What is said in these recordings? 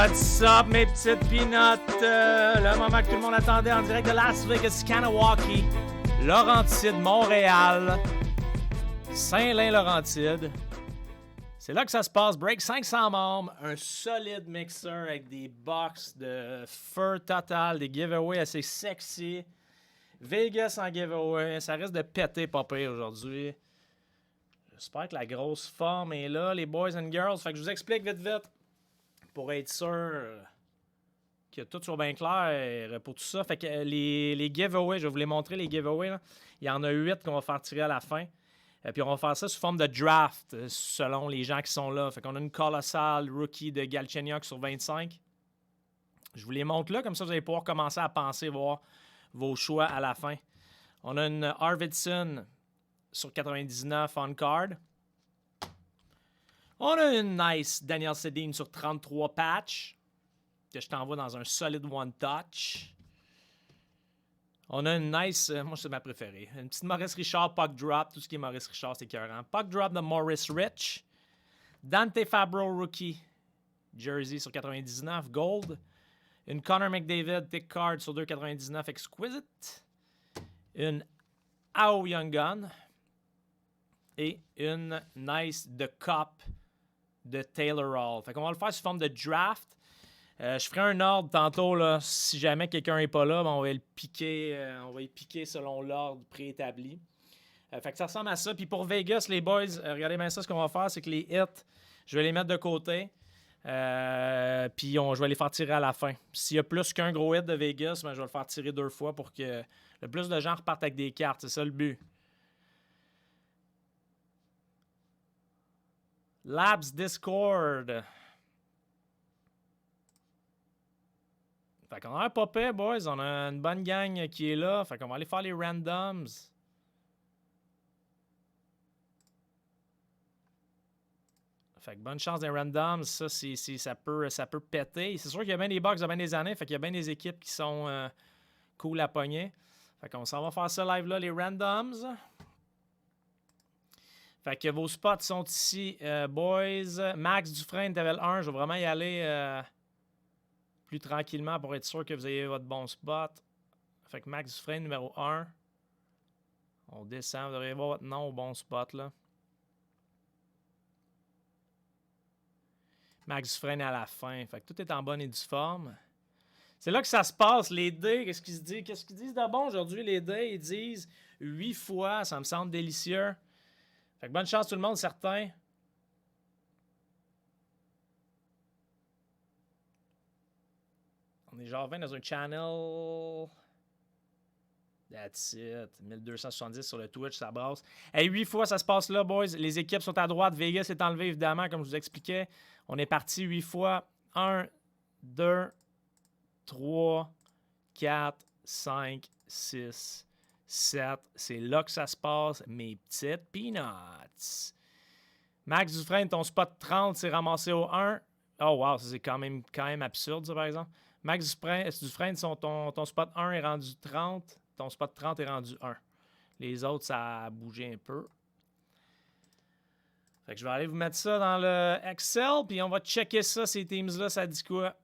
What's up, mes petites peanuts? Le moment que tout le monde attendait en direct de Las Vegas, Kanawaki, Laurentide, Montréal, Saint-Lin-Laurentide. C'est là que ça se passe. Break 500 membres, un solide mixeur avec des box de fur total, des giveaways assez sexy. Vegas en giveaway. Ça risque de péter pas pire aujourd'hui. J'espère que la grosse forme est là, les boys and girls. Fait que je vous explique vite. Pour être sûr que tout soit bien clair pour tout ça. Fait que les giveaways, je vais vous les montrer, les giveaways. Là. Il y en a 8 qu'on va faire tirer à la fin. Puis on va faire ça sous forme de draft, selon les gens qui sont là. Fait qu'on a une colossale rookie de Galchenyuk sur 25. Je vous les montre là, comme ça vous allez pouvoir commencer à penser, voir vos choix à la fin. On a une Arvidsson sur 99 on card. On a une nice Daniel Sedin sur 33 patch, que je t'envoie dans un solide one-touch. On a une nice, moi c'est ma préférée, une petite Maurice Richard puck drop. Tout ce qui est Maurice Richard, c'est écœurant. Puck drop de Maurice Rich. Dante Fabro rookie, jersey sur 99, gold. Une Connor McDavid thick card sur 2,99, exquisite. Une Ao Young Gun. Et une nice The Cup de Taylor Hall. Fait qu'on va le faire sous forme de draft. Je ferai un ordre tantôt, là, si jamais quelqu'un n'est pas là, ben on va le piquer, on va y piquer selon l'ordre préétabli. Fait que ça ressemble à ça. Puis pour Vegas, les boys, regardez bien ça, ce qu'on va faire, c'est que les hits, je vais les mettre de côté. Puis je vais les faire tirer à la fin. S'il y a plus qu'un gros hit de Vegas, ben, je vais le faire tirer 2 fois pour que le plus de gens repartent avec des cartes. C'est ça le but. Labs Discord. Fait qu'on a un popé, boys. On a une bonne gang qui est là. Fait qu'on va aller faire les randoms. Fait que bonne chance des randoms. Ça, ça peut péter. C'est sûr qu'il y a bien des bugs de bien des années. Fait qu'il y a bien des équipes qui sont cool à pogner. Fait qu'on s'en va faire ça live là, les randoms. Fait que vos spots sont ici, boys. Max Dufresne, level 1. Je vais vraiment y aller plus tranquillement pour être sûr que vous ayez votre bon spot. Fait que Max Dufresne, numéro 1. On descend. Vous devriez voir votre nom au bon spot, là. Max Dufresne à la fin. Fait que tout est en bonne et due forme. C'est là que ça se passe. Les dés, qu'est-ce qu'ils se disent? Qu'est-ce qu'ils disent de bon aujourd'hui, les dés? Ils disent 8 fois. Ça me semble délicieux. Fait que bonne chance tout le monde, certains. On est genre 20 dans un channel. That's it. 1270 sur le Twitch, ça brasse. Hey, 8 fois, ça se passe là, boys. Les équipes sont à droite. Vegas est enlevé, évidemment, comme je vous expliquais. On est parti 8 fois. 1, 2, 3, 4, 5, 6, 7. C'est là que ça se passe, mes petites peanuts. Max Dufresne, ton spot 30, c'est ramassé au 1. Oh wow, ça c'est quand même absurde, ça, par exemple. Max Dufresne, ton spot 1 est rendu 30. Ton spot 30 est rendu 1. Les autres, ça a bougé un peu. Fait que je vais aller vous mettre ça dans le Excel, puis on va checker ça, ces teams-là, ça dit quoi?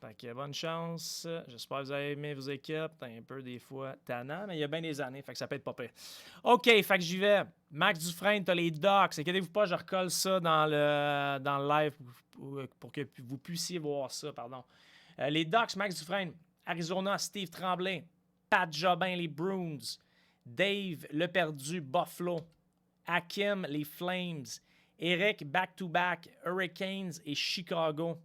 Fait que bonne chance. J'espère que vous avez aimé vos équipes. C'est un peu des fois tannant, mais il y a bien des années, fait que ça peut être pas pire. OK, fait que j'y vais. Max Dufresne, t'as les Ducks. Inquiétez-vous pas, je recolle ça dans le live pour que vous puissiez voir ça, pardon. Les Ducks, Max Dufresne. Arizona, Steve Tremblay. Pat Jobin, les Bruins. Dave, le perdu, Buffalo. Hakim, les Flames. Eric, back-to-back, Hurricanes et Chicago.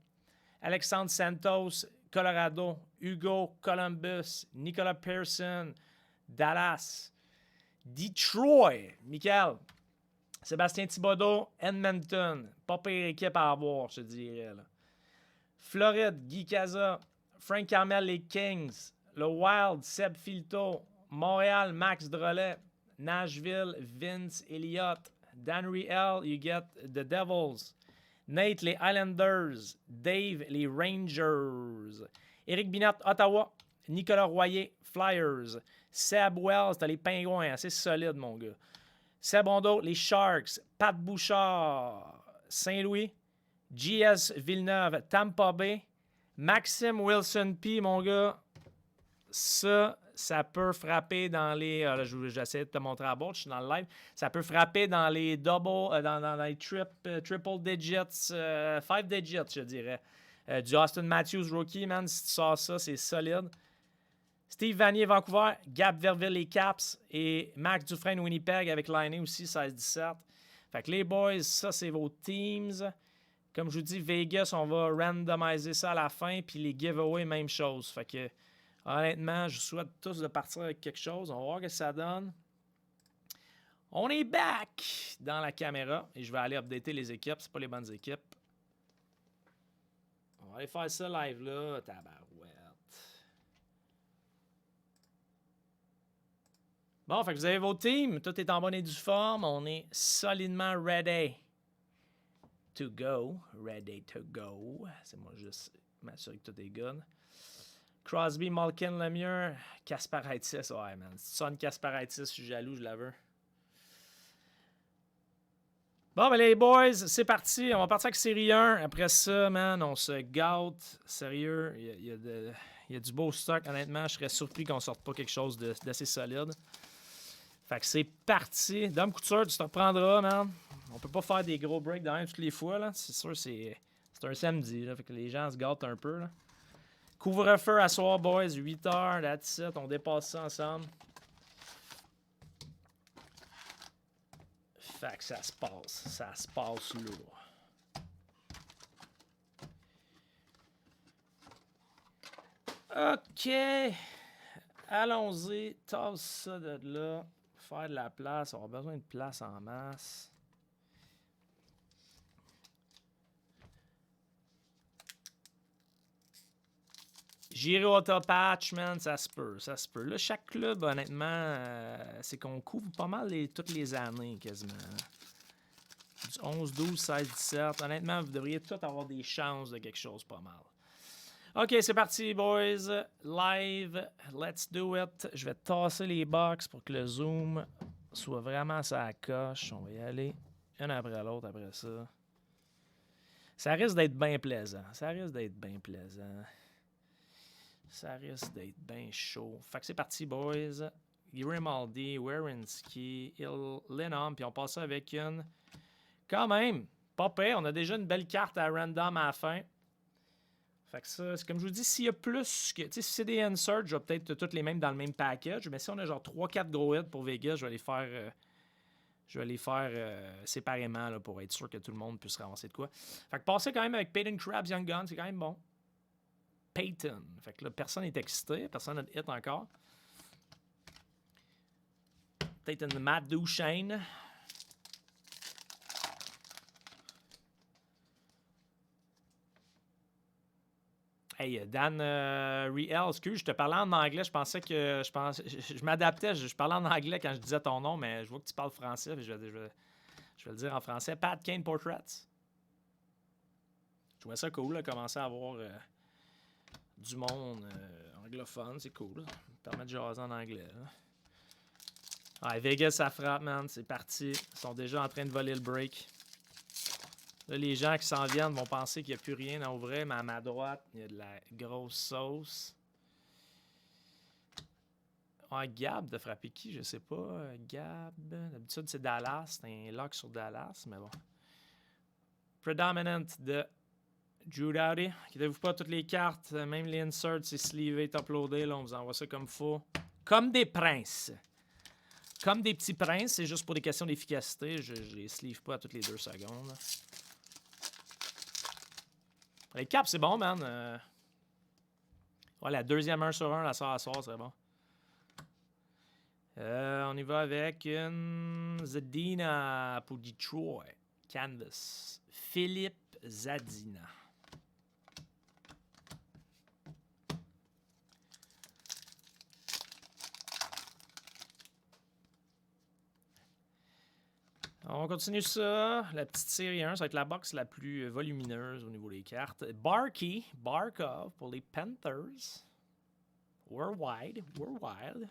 Alexandre Santos, Colorado. Hugo, Columbus. Nicolas Pearson, Dallas. Detroit, Michael. Sébastien Thibodeau, Edmonton. Pas pire équipe à avoir, je te dirais. Là. Floride, Guy Caza. Frank Carmel, les Kings. Le Wild, Seb Filto. Montréal, Max Drolet. Nashville, Vince Elliott. Dan Riel, you get the Devils. Nate, les Islanders. Dave, les Rangers. Éric Binat, Ottawa. Nicolas Royer, Flyers. Seb Wells, t'as les Pingouins, assez solide, mon gars. Seb Rondeau, les Sharks. Pat Bouchard, Saint-Louis. JS Villeneuve, Tampa Bay. Maxime Wilson P, mon gars. Ça peut frapper dans les... là, j'essaie de te montrer à bord, je suis dans le live. Ça peut frapper dans les dans les triple digits, 5 digits, je dirais. Du Austin Matthews rookie, man. Si tu sors ça, c'est solide. Steve Vanier, Vancouver. Gab Verville, les Caps. Et Max Dufresne, Winnipeg, avec Liney aussi, 16-17. Fait que les boys, ça, c'est vos teams. Comme je vous dis, Vegas, on va randomiser ça à la fin. Puis les giveaways, même chose. Fait que, honnêtement, je vous souhaite tous de partir avec quelque chose. On va voir ce que ça donne. On est back dans la caméra. Et je vais aller updater les équipes. C'est pas les bonnes équipes. On va aller faire ça live là. Tabarouette. Bon, fait que vous avez vos teams. Tout est en bonne et due forme. On est solidement ready to go. Ready to go. C'est moi juste m'assurer que tout est good. Crosby, Malkin, Lemieux. Kasparaitis. Ouais, man. Si tu sonnes Kasparaitis, je suis jaloux, je la veux. Bon, ben les boys, c'est parti. On va partir avec série 1. Après ça, man, on se gâte. Sérieux, il y a du beau stock. Honnêtement, je serais surpris qu'on sorte pas quelque chose d'assez solide. Fait que c'est parti. Dom Couture, tu te reprendras, man. On peut pas faire des gros breaks dans toutes les fois, là. C'est sûr, c'est un samedi, là. Fait que les gens se gâtent un peu, là. Couvre-feu à soir, boys. 8h, that's it. On dépasse ça ensemble. Fait que ça se passe. Ça se passe lourd. OK. Allons-y. Tasse ça de là. Faire de la place. On a besoin de place en masse. J'irai au top patch, man, ça se peut, ça se peut. Là, chaque club, honnêtement, c'est qu'on couvre pas mal toutes les années, quasiment. Du 11, 12, 16, 17. Honnêtement, vous devriez tous avoir des chances de quelque chose pas mal. OK, c'est parti, boys. Live, let's do it. Je vais tasser les box pour que le zoom soit vraiment ça à coche. On va y aller un après l'autre après ça. Ça risque d'être bien plaisant. Ça risque d'être bien plaisant. Ça risque d'être bien chaud. Fait que c'est parti, boys. Grimaldi, Werenski, Lennon, puis on passe ça avec une... Quand même, pas pire. On a déjà une belle carte à random à la fin. Fait que ça, c'est comme je vous dis, s'il y a plus que... Tu sais, si c'est des inserts, je vais peut-être toutes les mêmes dans le même package. Mais si on a genre 3-4 gros hits pour Vegas, je vais les faire... séparément là, pour être sûr que tout le monde puisse ramasser de quoi. Fait que passer quand même avec Peyton Krabs, Young Gun, c'est quand même bon. Peyton. Fait que là, personne n'est excité. Personne n'a de hit encore. Peut-être une Matt Duchesne. Hey, Dan Riel, excuse, je te parlais en anglais. Je m'adaptais. Je parlais en anglais quand je disais ton nom, mais je vois que tu parles français. Je vais le dire en français. Pat Kane Portraits. Je trouvais ça cool, là, commencer à avoir... du monde anglophone, c'est cool. Ça me permet de jaser en anglais. Là. Ouais, Vegas, ça frappe, man. C'est parti. Ils sont déjà en train de voler le break. Là, les gens qui s'en viennent vont penser qu'il n'y a plus rien à ouvrir, mais à ma droite, il y a de la grosse sauce. Ouais, Gab de frapper qui, je sais pas. Gab, d'habitude c'est Dallas. C'est un lock sur Dallas, mais bon. Predominant de Drew Doughty. Inquiétez-vous pas, toutes les cartes, même les inserts, c'est sleevé, uploadé. Là, on vous envoie ça comme faut. Comme des princes. Comme des petits princes. C'est juste pour des questions d'efficacité. Je les sleeve pas à toutes les 2 secondes. Les caps, c'est bon, man. Ouais, la deuxième 1 sur 1, la soir à soir, c'est bon. On y va avec une Zadina pour Detroit. Canvas. Philippe Zadina. On continue ça. La petite série 1, ça va être la box la plus volumineuse au niveau des cartes. Barkov pour les Panthers. We're wide. We're wild.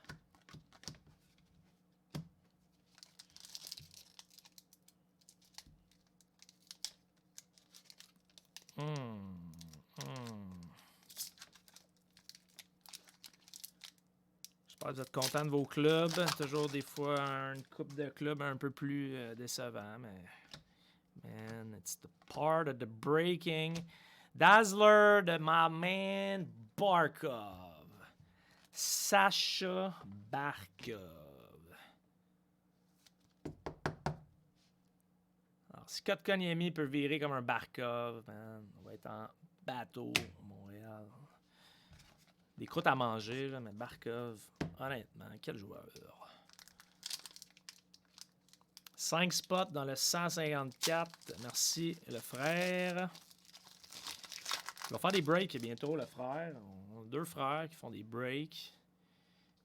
J'espère que vous êtes contents de vos clubs. Toujours des fois une coupe de clubs un peu plus décevant, mais man, it's the part of the breaking. Dazzler de my man Barkov. Sacha Barkov. Alors, si Kotkaniemi peut virer comme un Barkov, man, on va être en bateau à Montréal. Des croûtes à manger, là, mais Barkov, honnêtement, quel joueur. 5 spots dans le 154. Merci, le frère. Il va faire des breaks bientôt, le frère. On a 2 frères qui font des breaks.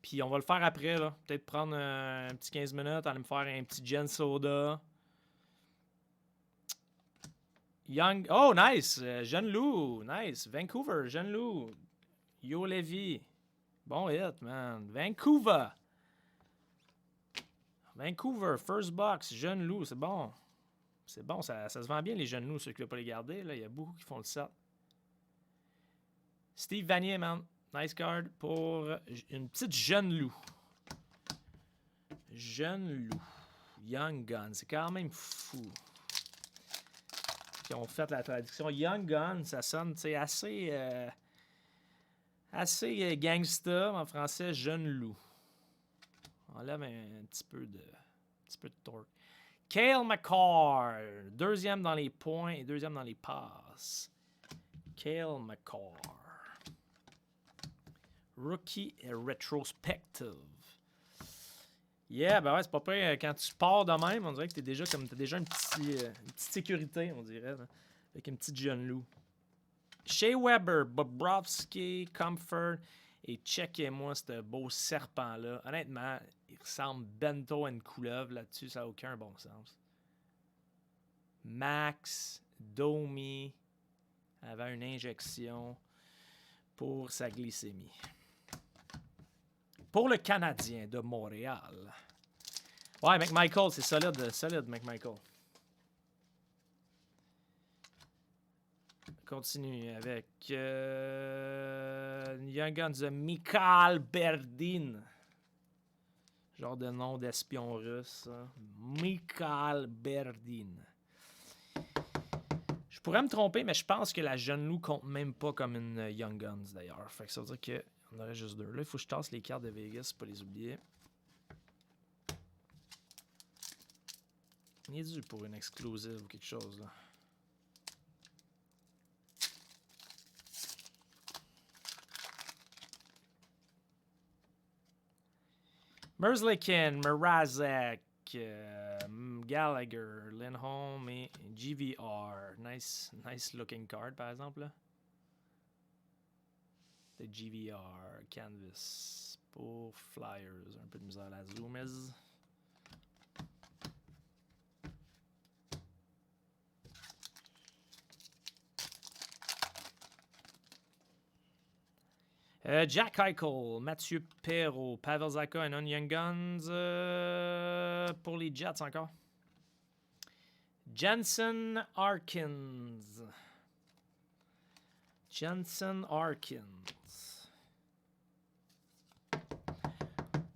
Puis on va le faire après, là. Peut-être prendre un petit 15 minutes, aller me faire un petit gin soda. Young. Oh, nice! Jeune Lou. Nice. Vancouver, Jeune Lou. Yo Levy. Bon hit, man. Vancouver. Vancouver, first box, Jeune Loup, c'est bon. C'est bon, ça se vend bien les Jeunes Loups, ceux qui ne veulent pas les garder. Là. Il y a beaucoup qui font le set. Steve Vanier, man. Nice card pour une petite Jeune Loup. Jeune Loup. Young Gun, c'est quand même fou. Qui ont fait la traduction. Young Gun, ça sonne assez gangsta, en français, Jeune Loup. On enlève un petit peu de torque. Cale McCarr, 2e dans les points et 2e dans les passes. Cale McCarr. Rookie et retrospective. Yeah, ben ouais, c'est pas pire. Quand tu pars de même, on dirait que t'as déjà une petite sécurité, on dirait, là, avec une petite Jeune Loup. Shea Weber, Bobrovsky, Comfort. Et checkez-moi ce beau serpent-là. Honnêtement, il ressemble bento à une couleuvre là-dessus. Ça n'a aucun bon sens. Max Domi avait une injection pour sa glycémie. Pour le Canadien de Montréal. Ouais, McMichael, c'est solide, McMichael. Continue avec Young Guns de Mikhail Berdin. Genre de nom d'espion russe. Hein? Mikhail Berdin. Je pourrais me tromper, mais je pense que la Jeune Loup compte même pas comme une Young Guns d'ailleurs. Fait que ça veut dire qu'on aurait juste 2. Là, il faut que je tasse les cartes de Vegas pour pas les oublier. Il est dû pour une exclusive ou quelque chose là. Merzlikin, Mrazek, Gallagher, Lindholm et GVR. Nice looking card, par exemple. Là. The GVR Canvas pour Flyers. Un peu de misère à la zoomiz. Jack Eichel, Mathieu Perrault, Pavel Zacha et Non Young Guns pour les Jets encore. Jensen Arkins.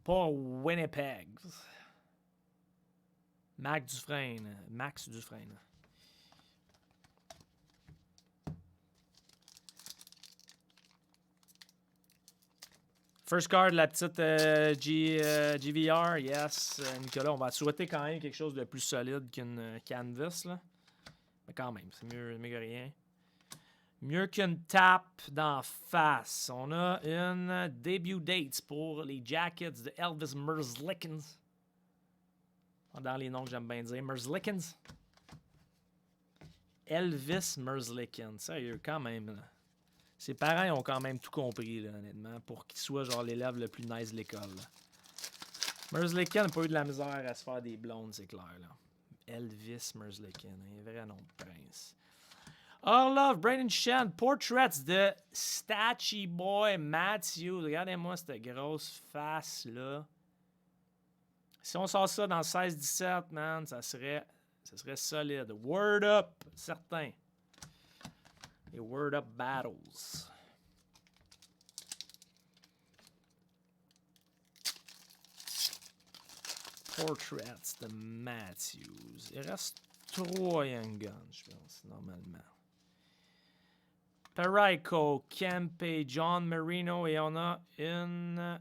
Pour Winnipeg. Max Dufresne. First card, la petite GVR, yes. Nicolas, on va souhaiter quand même quelque chose de plus solide qu'une canvas. Là. Mais quand même, c'est mieux que rien. Mieux qu'une tape d'en face. On a une debut date pour les Jackets de Elvis Merzlikins. Dans les noms que j'aime bien dire. Merzlikins. Elvis Merzlikins. Sérieux, quand même. Là. Ses parents ont quand même tout compris, là, honnêtement, pour qu'il soit genre l'élève le plus nice de l'école. Merzlikin n'a pas eu de la misère à se faire des blondes, c'est clair. Là. Elvis Merzlikin, un vrai nom de prince. Orlov, Brandon Shen, Portraits de Statchy Boy Matthews. Regardez-moi cette grosse face-là. Si on sort ça dans 16-17, man, ça serait solide. Word up, certain. Les Word Up Battles. Portraits de Matthews. Il reste 3 Young Guns, je pense, normalement. Parayko, Kempe, John Marino et on a une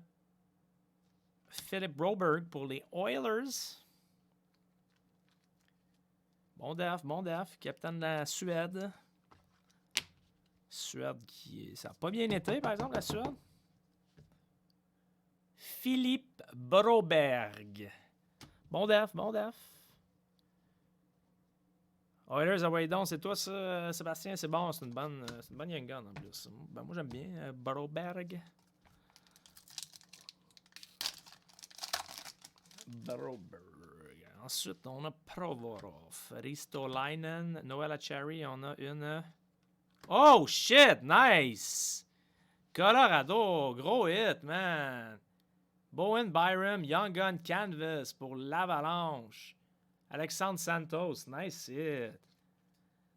Philip Broberg pour les Oilers. Bon def, capitaine de la Suède. Suède qui... Ça n'a pas bien été, par exemple, la Suède. Philippe Broberg. Bon def. Oilers, ah ouais, donc, c'est toi ça, Sébastien? C'est bon, c'est une bonne young gun en plus. Ben, moi, j'aime bien Broberg. Ensuite, on a Provorov, Ristolainen, Noel Acciari, on a une... Oh, shit! Nice! Colorado, gros hit, man! Bowen Byram, Young Gun Canvas pour l'Avalanche. Alexandre Santos, nice hit.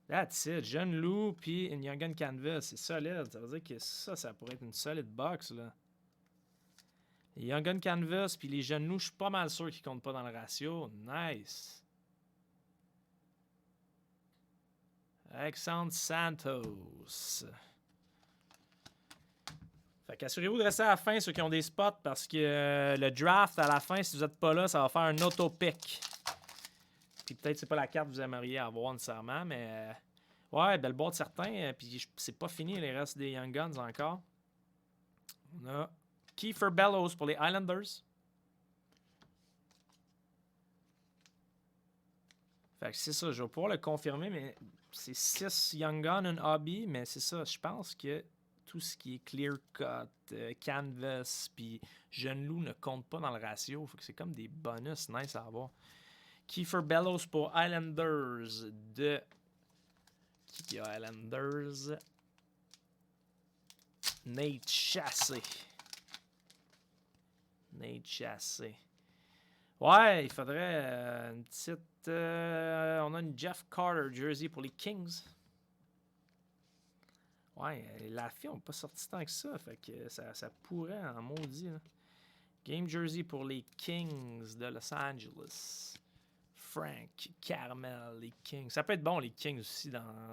That's it. Jeune Loup puis une Young Gun Canvas, c'est solide. Ça veut dire que ça pourrait être une solide box, là. Les Young Gun Canvas puis les Jeunes Loups, je suis pas mal sûr qu'ils comptent pas dans le ratio. Nice. Alexandre Santos. Fait qu'assurez-vous de rester à la fin, ceux qui ont des spots, parce que le draft, à la fin, si vous n'êtes pas là, ça va faire un auto-pick. Puis peut-être c'est pas la carte que vous aimeriez avoir nécessairement, mais... ouais, belle boîte certain. Puis c'est pas fini, les restes des Young Guns encore. On a Kiefer Bellows pour les Islanders. Fait que c'est ça, je vais pouvoir le confirmer, mais c'est 6 Young Guns, un hobby, mais c'est ça, je pense que tout ce qui est clear cut, canvas, puis jeune loup ne compte pas dans le ratio. Fait que c'est comme des bonus nice à avoir. Kiefer Bellows pour Islanders de... Qui a Islanders? Nate Chassé. Ouais, il faudrait une petite... on a une Jeff Carter jersey pour les Kings. Ouais, la fille n'a pas sorti tant que ça. Fait que ça pourrait en maudit. Là. Game jersey pour les Kings de Los Angeles. Frank Carmel, les Kings. Ça peut être bon, les Kings aussi,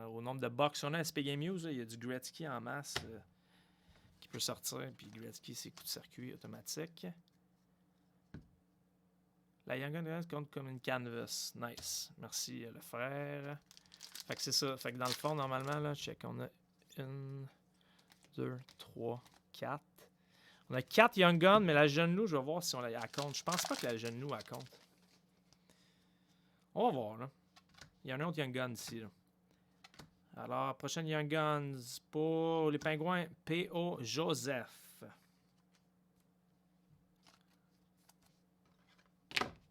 au nombre de box. On a SP Game News, il y a du Gretzky en masse qui peut sortir. Puis Gretzky, c'est coup de circuit automatique. La Young Gun compte comme une canvas. Nice. Merci, le frère. Fait que c'est ça. Fait que dans le fond, normalement, là, check, on a 1, 2, 3, 4. On a 4 Young Guns, mais la jeune loup, je vais voir si on la compte. Je pense pas que la jeune loup, elle compte. On va voir, là. Il y a un autre Young Gun ici, là. Alors, prochaine Young Guns pour les Pingouins, P.O. Joseph.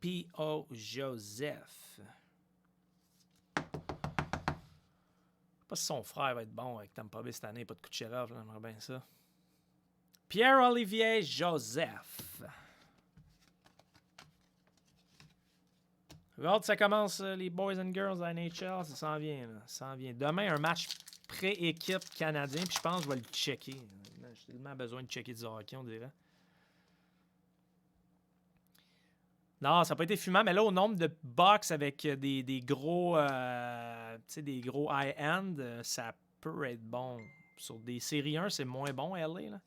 P.O. Joseph. Je sais pas si son frère va être bon avec Tampa Bay cette année, pas de Kucherov, là, j'aimerais bien ça. Pierre-Olivier Joseph. Hâte, ça commence, les Boys and Girls à NHL, ça s'en vient, là. Ça s'en vient. Demain, un match pré-équipe canadien, puis je pense que je vais le checker. J'ai tellement besoin de checker du hockey, on dirait. Non, ça n'a pas été fumant, mais là, au nombre de box avec des gros, des gros high-end, ça peut être bon. Sur des séries 1, c'est moins bon, LA, là.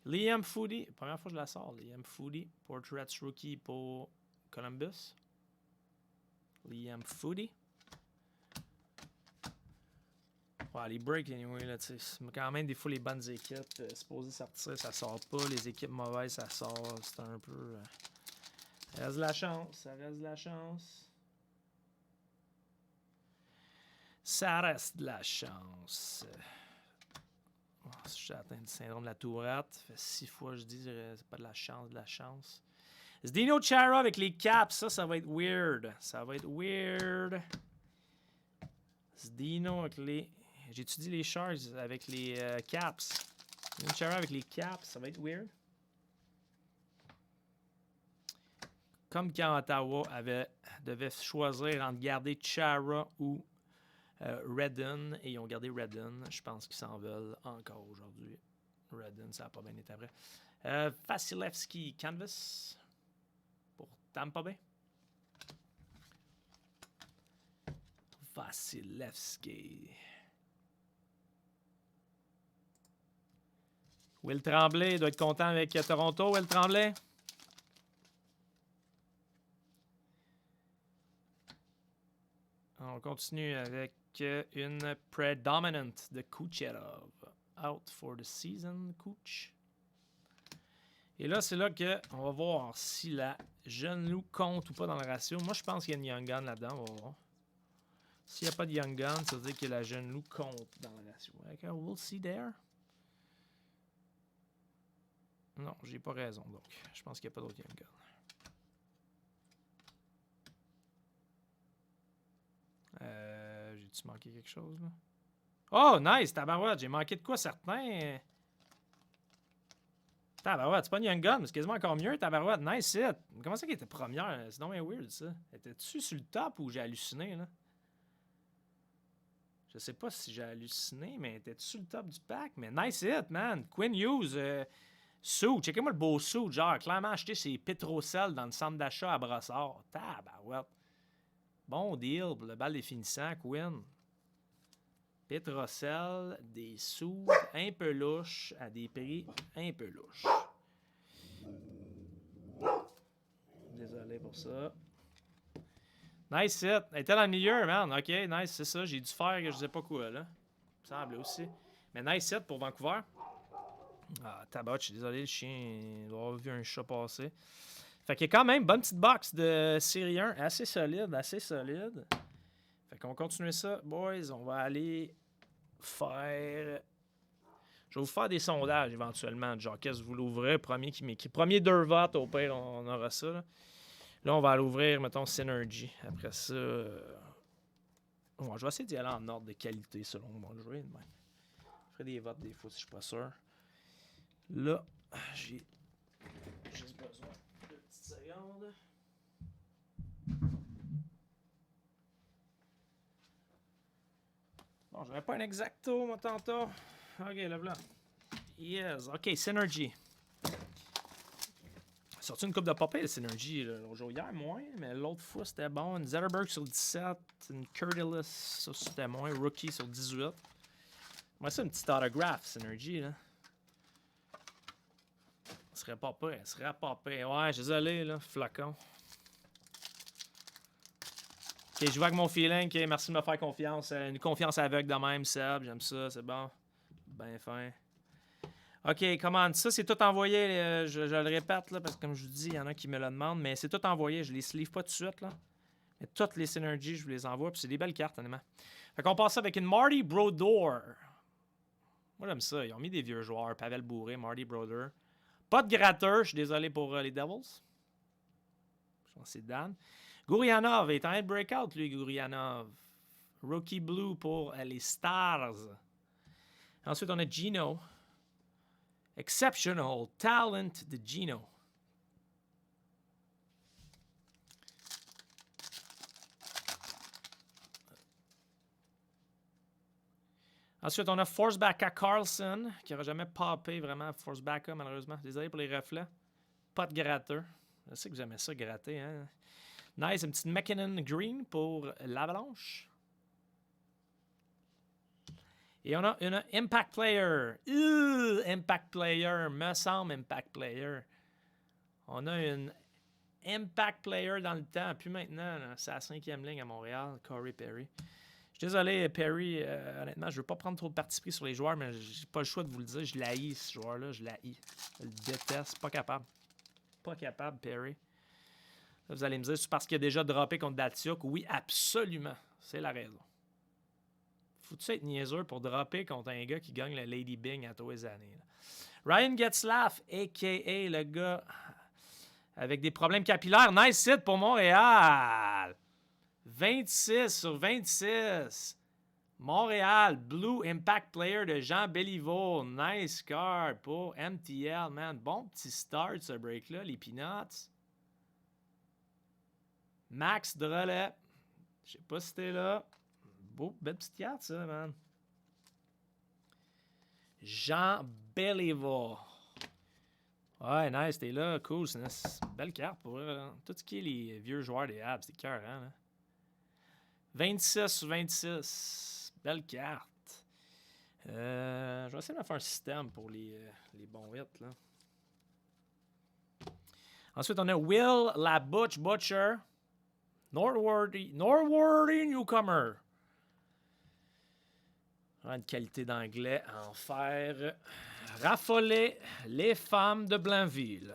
Liam Foudy, première fois que je la sors, Liam Foudy, Portraits Rookie pour Columbus. Liam Foudy. Ouais, les breaks, anyway, là, tu sais, quand même, des fois, les bonnes équipes, supposées sortir, ça sort pas. Les équipes mauvaises, ça sort. C'est un peu... Ça reste de la chance, ça reste de la chance. Ça reste de la chance. Oh, si j'ai atteint du syndrome de la tourette, ça fait 6 fois que je dis c'est pas de la chance, de la chance. Zdeno Chara avec les caps, ça va être weird. Ça va être weird. Zdeno avec les... J'étudie les Sharks avec les caps. Zdeno Chara avec les caps, ça va être weird. Comme quand Ottawa devait choisir entre garder Chara ou Redden, et ils ont gardé Redden. Je pense qu'ils s'en veulent encore aujourd'hui. Redden, ça n'a pas bien été après. Vasilevski, Canvas pour Tampa Bay. Vasilevski. Will Tremblay doit être content avec Toronto. Will Tremblay. On continue avec une Predominant de Kucherov. Out for the season, Kuch. Et là, c'est là qu'on va voir si la jeune loup compte ou pas dans le ratio. Moi, je pense qu'il y a une Young Gun là-dedans. On va voir. S'il n'y a pas de Young Gun, ça veut dire que la jeune loup compte dans le ratio. Okay, we'll see there. Non, j'ai pas raison. Donc, je pense qu'il n'y a pas d'autre Young Gun. J'ai-tu manqué quelque chose, là? Oh, nice! Tabarouette! J'ai manqué de quoi, certains? Tabarouette, c'est pas une Young Gun, mais c'est quasiment encore mieux, Tabarouette. Nice hit! Comment ça qu'elle était première? C'est donc bien weird, ça. Étais-tu sur le top ou j'ai halluciné, là? Je sais pas si j'ai halluciné, mais étais-tu sur le top du pack? Mais nice hit, man! Quinn Hughes, suit. Checkez-moi le beau suit, genre, clairement acheté ses Petrocel dans le centre d'achat à Brossard. Tabarouette! Bon deal pour le bal définissant, Quinn. Petrocel, des sous un peu louches à des prix un peu louches. Désolé pour ça. Nice hit. Elle était dans le milieu, man. Ok, nice, c'est ça. J'ai dû faire que je sais pas quoi, là. Il me semble aussi. Mais nice hit pour Vancouver. Ah, tabac, je suis désolé, le chien il doit avoir vu un chat passer. Fait qu'il y a quand même une bonne petite box de série 1. Assez solide, assez solide. Fait qu'on continue ça, boys. On va aller faire... Je vais vous faire des sondages éventuellement. Genre, qu'est-ce que vous l'ouvrez? Premier qui m'écrit. Premier 2 votes, au pire, on aura ça. Là, on va aller ouvrir, mettons, Synergy. Après ça... Bon, je vais essayer d'y aller en ordre de qualité selon mon jeu. Je ferai des votes des fois si je suis pas sûr. Là, j'ai juste besoin de petites secondes. Bon, j'avais pas un exacto, moi, tantôt. Ok, là, voilà. Yes, ok, Synergy. Sorti une coupe de popée, le Synergy. L'autre jour, hier, moins, mais l'autre fois, c'était bon. Une Zetterberg sur 17, une Curtilis, ça, c'était moins. Rookie sur 18. Moi, ça, une petite autographe, Synergy, là. Ce serait pas pire, ce serait pas pire. Ouais, désolé, là, flacon. Ok, je vois avec mon feeling. Ok, merci de me faire confiance. Une confiance aveugle de même, Seb. J'aime ça, c'est bon. Ben fin. Ok, commande. Ça, c'est tout envoyé. Je le répète, là, parce que comme je vous dis, il y en a qui me le demandent, mais c'est tout envoyé. Je les sleeve pas tout de suite, là. Mais toutes les synergies, je vous les envoie. Puis c'est des belles cartes, honnêtement. Fait qu'on passe ça avec une Marty Brodeur. Moi, j'aime ça. Ils ont mis des vieux joueurs. Pavel Bourré, Marty Brodeur. Pas de gratteur. Je suis désolé pour les Devils. Je pense que c'est Dan. Gourianov est en train de breakout, lui, Gourianov. Rookie Blue pour les Stars. Ensuite, on a Gino. Exceptional Talent de Gino. Ensuite, on a Forsbacka Carlson, qui n'aura jamais popé vraiment Forsbacka, malheureusement. Désolé pour les reflets. Pas de gratteur. Je sais que vous aimez ça, gratter, hein? Nice, une petite McKinnon Green pour l'Avalanche. Et on a une Impact Player. Impact Player, me semble Impact Player. On a une Impact Player dans le temps, puis maintenant, c'est la 5e ligne à Montréal, Corey Perry. Je suis désolé, Perry, honnêtement, je ne veux pas prendre trop de parti pris sur les joueurs, mais j'ai pas le choix de vous le dire. Je l'haïs, ce joueur-là, je l'haïs. Je le déteste, pas capable. Pas capable, Perry. Là, vous allez me dire, c'est parce qu'il a déjà droppé contre Datsuk. Oui, absolument. C'est la raison. Faut-tu être niaiseux pour dropper contre un gars qui gagne le Lady Bing à tous les années? Là. Ryan Getzlaff, a.k.a. le gars avec des problèmes capillaires. Nice hit pour Montréal. 26 sur 26. Montréal, Blue Impact Player de Jean Béliveau. Nice card pour MTL, man. Bon petit start, ce break-là, les Peanuts. Max Drolet. Je sais pas si t'es là. Beau, belle petite carte, ça, man. Jean Béliveau. Ouais, nice, t'es là. Cool, c'est une belle carte pour tout ce qui est les vieux joueurs des Habs. C'est cœur, hein, là. 26 sur 26. Belle carte. Je vais essayer de me faire un système pour les bons hits, là. Ensuite, on a Will la Butcher. Norworthy Newcomer. Une qualité d'anglais à en faire. Raffoler les femmes de Blainville.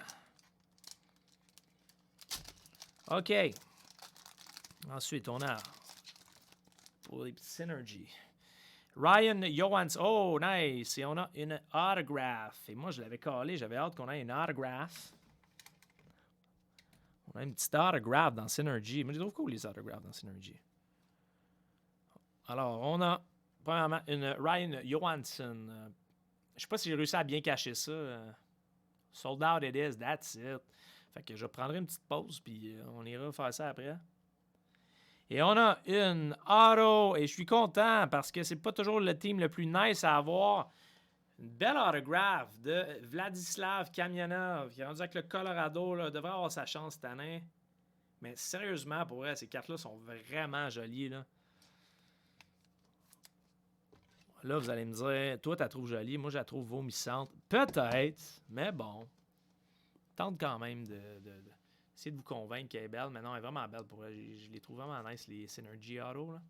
OK. Ensuite, on a pour les Synergy. Ryan Johansson. Oh, nice. Et on a une autographe. Et moi, je l'avais collé. J'avais hâte qu'on ait une autographe. On a une petite autographe dans Synergy. Moi, je trouve cool les autographes dans Synergy. Alors, on a premièrement une Ryan Johansson. Je sais pas si j'ai réussi à bien cacher ça. Sold out it is, that's it. Fait que je prendrai une petite pause, puis on ira faire ça après. Et on a une auto, et je suis content parce que c'est pas toujours le team le plus nice à avoir. Une belle autographe de Vladislav Kamyanov, qui est rendu avec le Colorado, là, devrait avoir sa chance cette année. Mais sérieusement, pour vrai, ces cartes-là sont vraiment jolies, là. Là, vous allez me dire, toi, tu la trouves jolie, moi, je la trouve vomissante. Peut-être, mais bon. Tente quand même essayer de vous convaincre qu'elle est belle, mais non, elle est vraiment belle pour elle. Je les trouve vraiment nice, les Synergy Auto, là.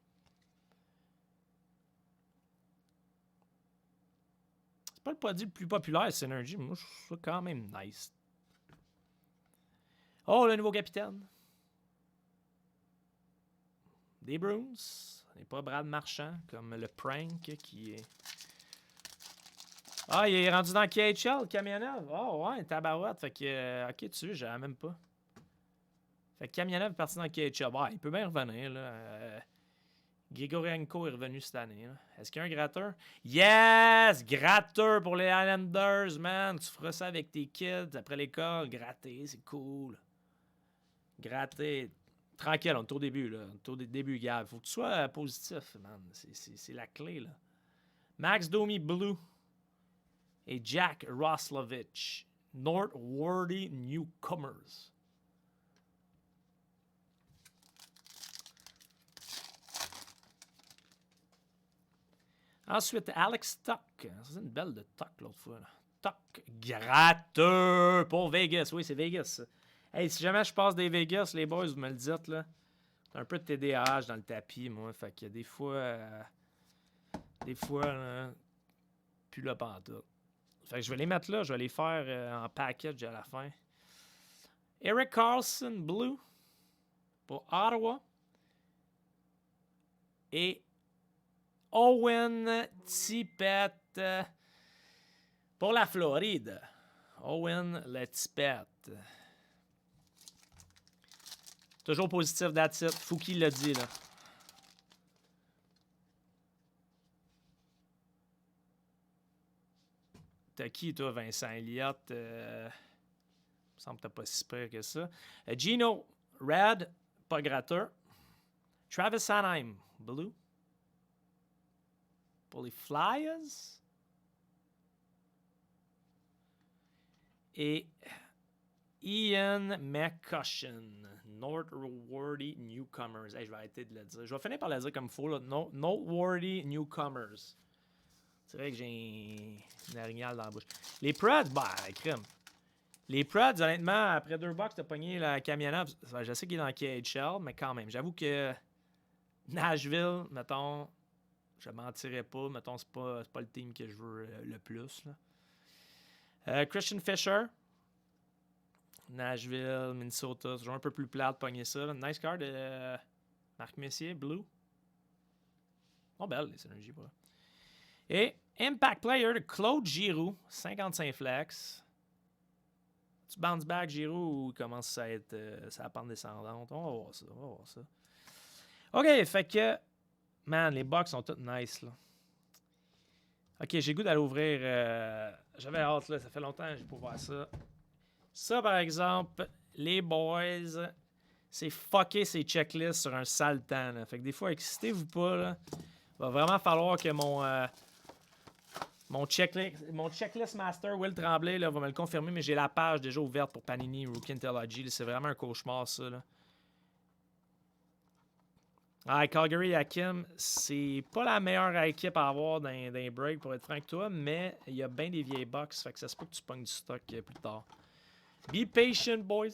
C'est pas le produit le plus populaire, Synergy, mais moi, je trouve ça quand même nice. Oh, le nouveau capitaine. Des Bruins. Ce n'est pas Brad Marchand, comme le prank qui est... Ah, il est rendu dans KHL, Kamyanov. Oh, ouais, tabarouette. Fait que, ok, tu sais, j'avais même pas. Fait que Kamyanov est parti dans KHL. Bah, il peut bien revenir, là. Grigorenko est revenu cette année. Là. Est-ce qu'il y a un gratteur? Yes! Gratteur pour les Islanders, man! Tu feras ça avec tes kids après l'école. Gratter, c'est cool. Gratter. Tranquille, on est au début, là. On est au début, Gab. Faut que tu sois positif, man. C'est la clé, là. Max Domi Blue et Jack Roslovich. Noteworthy Newcomers. Ensuite, Alex Tuck. C'est une belle de Tuck l'autre fois. Là. Tuck gratteux pour Vegas. Oui, c'est Vegas. Hey, si jamais je passe des Vegas, les boys, vous me le dites, là. C'est un peu de TDAH dans le tapis, moi. Fait que des fois, plus le pantoute. Fait que je vais les mettre là. Je vais les faire en package à la fin. Eric Carlson, Blue, pour Ottawa. Et Owen Tippett pour la Floride. Owen le Tippett. Toujours positif, that's it. Fouki l'a dit, là. T'as qui, toi, Vincent Elliott? Il me semble que t'as pas si pire que ça. Gino Red, pas gratteur. Travis Sanheim, Blue. Pour les Flyers. Et Ian McCushion, Noteworthy Newcomers. Hey, je vais arrêter de le dire. Je vais finir par le dire comme il faut. Là. Noteworthy Newcomers. C'est vrai que j'ai une arignale dans la bouche. Les Preds, bah, crème. Les Preds, honnêtement, après 2 box, t'as pogné la Kamyanov. Je sais qu'il est dans KHL, mais quand même. J'avoue que Nashville, mettons, je mentirais pas. Mettons, c'est pas le team que je veux le plus. Là. Christian Fisher. Nashville, Minnesota. C'est toujours un peu plus plat de pogner ça. Là. Nice card de Marc Messier, Blue. Oh, belle, les synergies, pas. Et Impact Player de Claude Giroux, 55 flex. Tu bounce back, Giroux, ou commence à être sa pente descendante? On va voir ça, OK, fait que, man, les box sont toutes nice, là. OK, j'ai le goût d'aller ouvrir. J'avais hâte, là, ça fait longtemps que j'ai pas voir ça. Ça, par exemple, les boys, c'est fucker ces checklists sur un sale temps, là. Fait que des fois, excitez-vous pas, là. Va vraiment falloir que mon checklist master, Will Tremblay, là, va me le confirmer, mais j'ai la page déjà ouverte pour Panini Rookie Anthology. C'est vraiment un cauchemar, ça. Là. Ah, Calgary Hakim, c'est pas la meilleure équipe à avoir dans les breaks, pour être franc avec toi, mais il y a bien des vieilles box, fait que ça se peut que tu pognes du stock plus tard. Be patient, boys.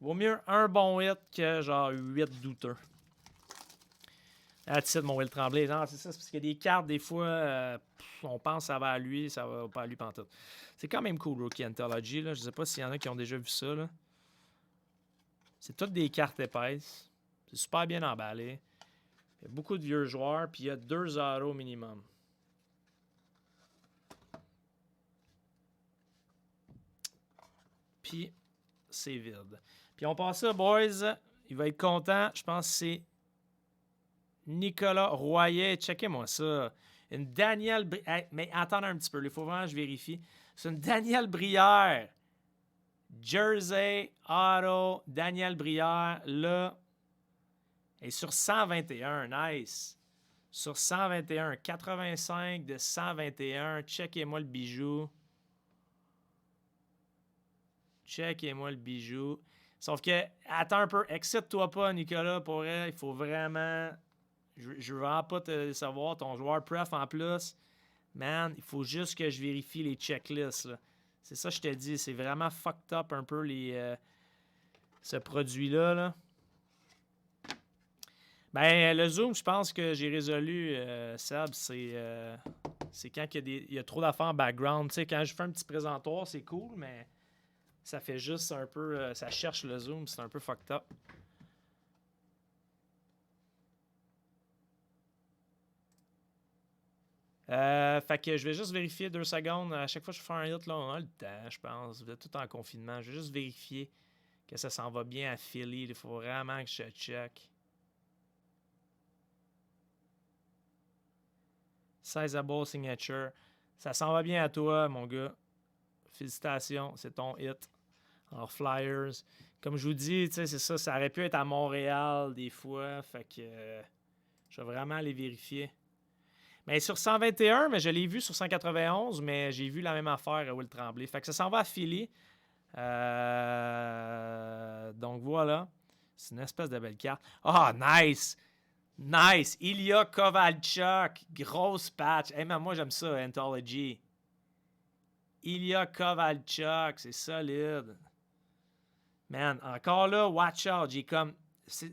Vaut mieux un bon hit que genre 8 douteux. That's it, mon Will Tremblay. Non, c'est ça, c'est parce qu'il y a des cartes, des fois, on pense que ça va à lui, ça va pas à lui pantoute. C'est quand même cool, Rookie Anthology, là. Je sais pas s'il y en a qui ont déjà vu ça, là. C'est toutes des cartes épaisses. C'est super bien emballé. Il y a beaucoup de vieux joueurs, puis il y a 2 autos minimum. Puis, c'est vide. Puis on passe ça, boys. Il va être content. Je pense que c'est Nicolas Royer. Checkez-moi ça. Une Danielle... Hey, mais attendez un petit peu. Il faut vraiment que je vérifie. C'est une Danielle Brière. Jersey, Auto, Danielle Brière. Là, et sur 121. Nice. Sur 121. 85 de 121. Checkez-moi le bijou. Checkez-moi le bijou. Sauf que, attends un peu, excite-toi pas, Nicolas, pour elle. Il faut vraiment. Je veux vraiment pas te savoir. Ton joueur pref en plus. Man, il faut juste que je vérifie les checklists. Là. C'est ça que je te dis. C'est vraiment fucked up un peu ce produit-là. Là. Ben, le zoom, je pense que j'ai résolu, Seb. C'est quand il y a trop d'affaires en background. Tu sais, quand je fais un petit présentoir, c'est cool, mais. Ça fait juste un peu... ça cherche le zoom, c'est un peu fucked up. Fait que je vais juste vérifier 2 secondes. À chaque fois que je fais un hit, là, on a le temps, je pense. Vous êtes tout en confinement. Je vais juste vérifier que ça s'en va bien à Philly. Il faut vraiment que je check. Sizable signature. Ça s'en va bien à toi, mon gars. Félicitations, c'est ton hit. Alors, Flyers. Comme je vous dis, c'est ça. Ça aurait pu être à Montréal des fois. Fait que je vais vraiment aller vérifier. Mais sur 121, mais je l'ai vu sur 191, mais j'ai vu la même affaire à Will Tremblay. Fait que ça s'en va à Philly. Donc voilà. C'est une espèce de belle carte. Ah, nice! Nice! Ilya Kovalchuk. Grosse patch. Hey, man, moi, j'aime ça, Anthology. Ilya Kovalchuk. C'est solide. Man, encore là, watch out. J'ai comme...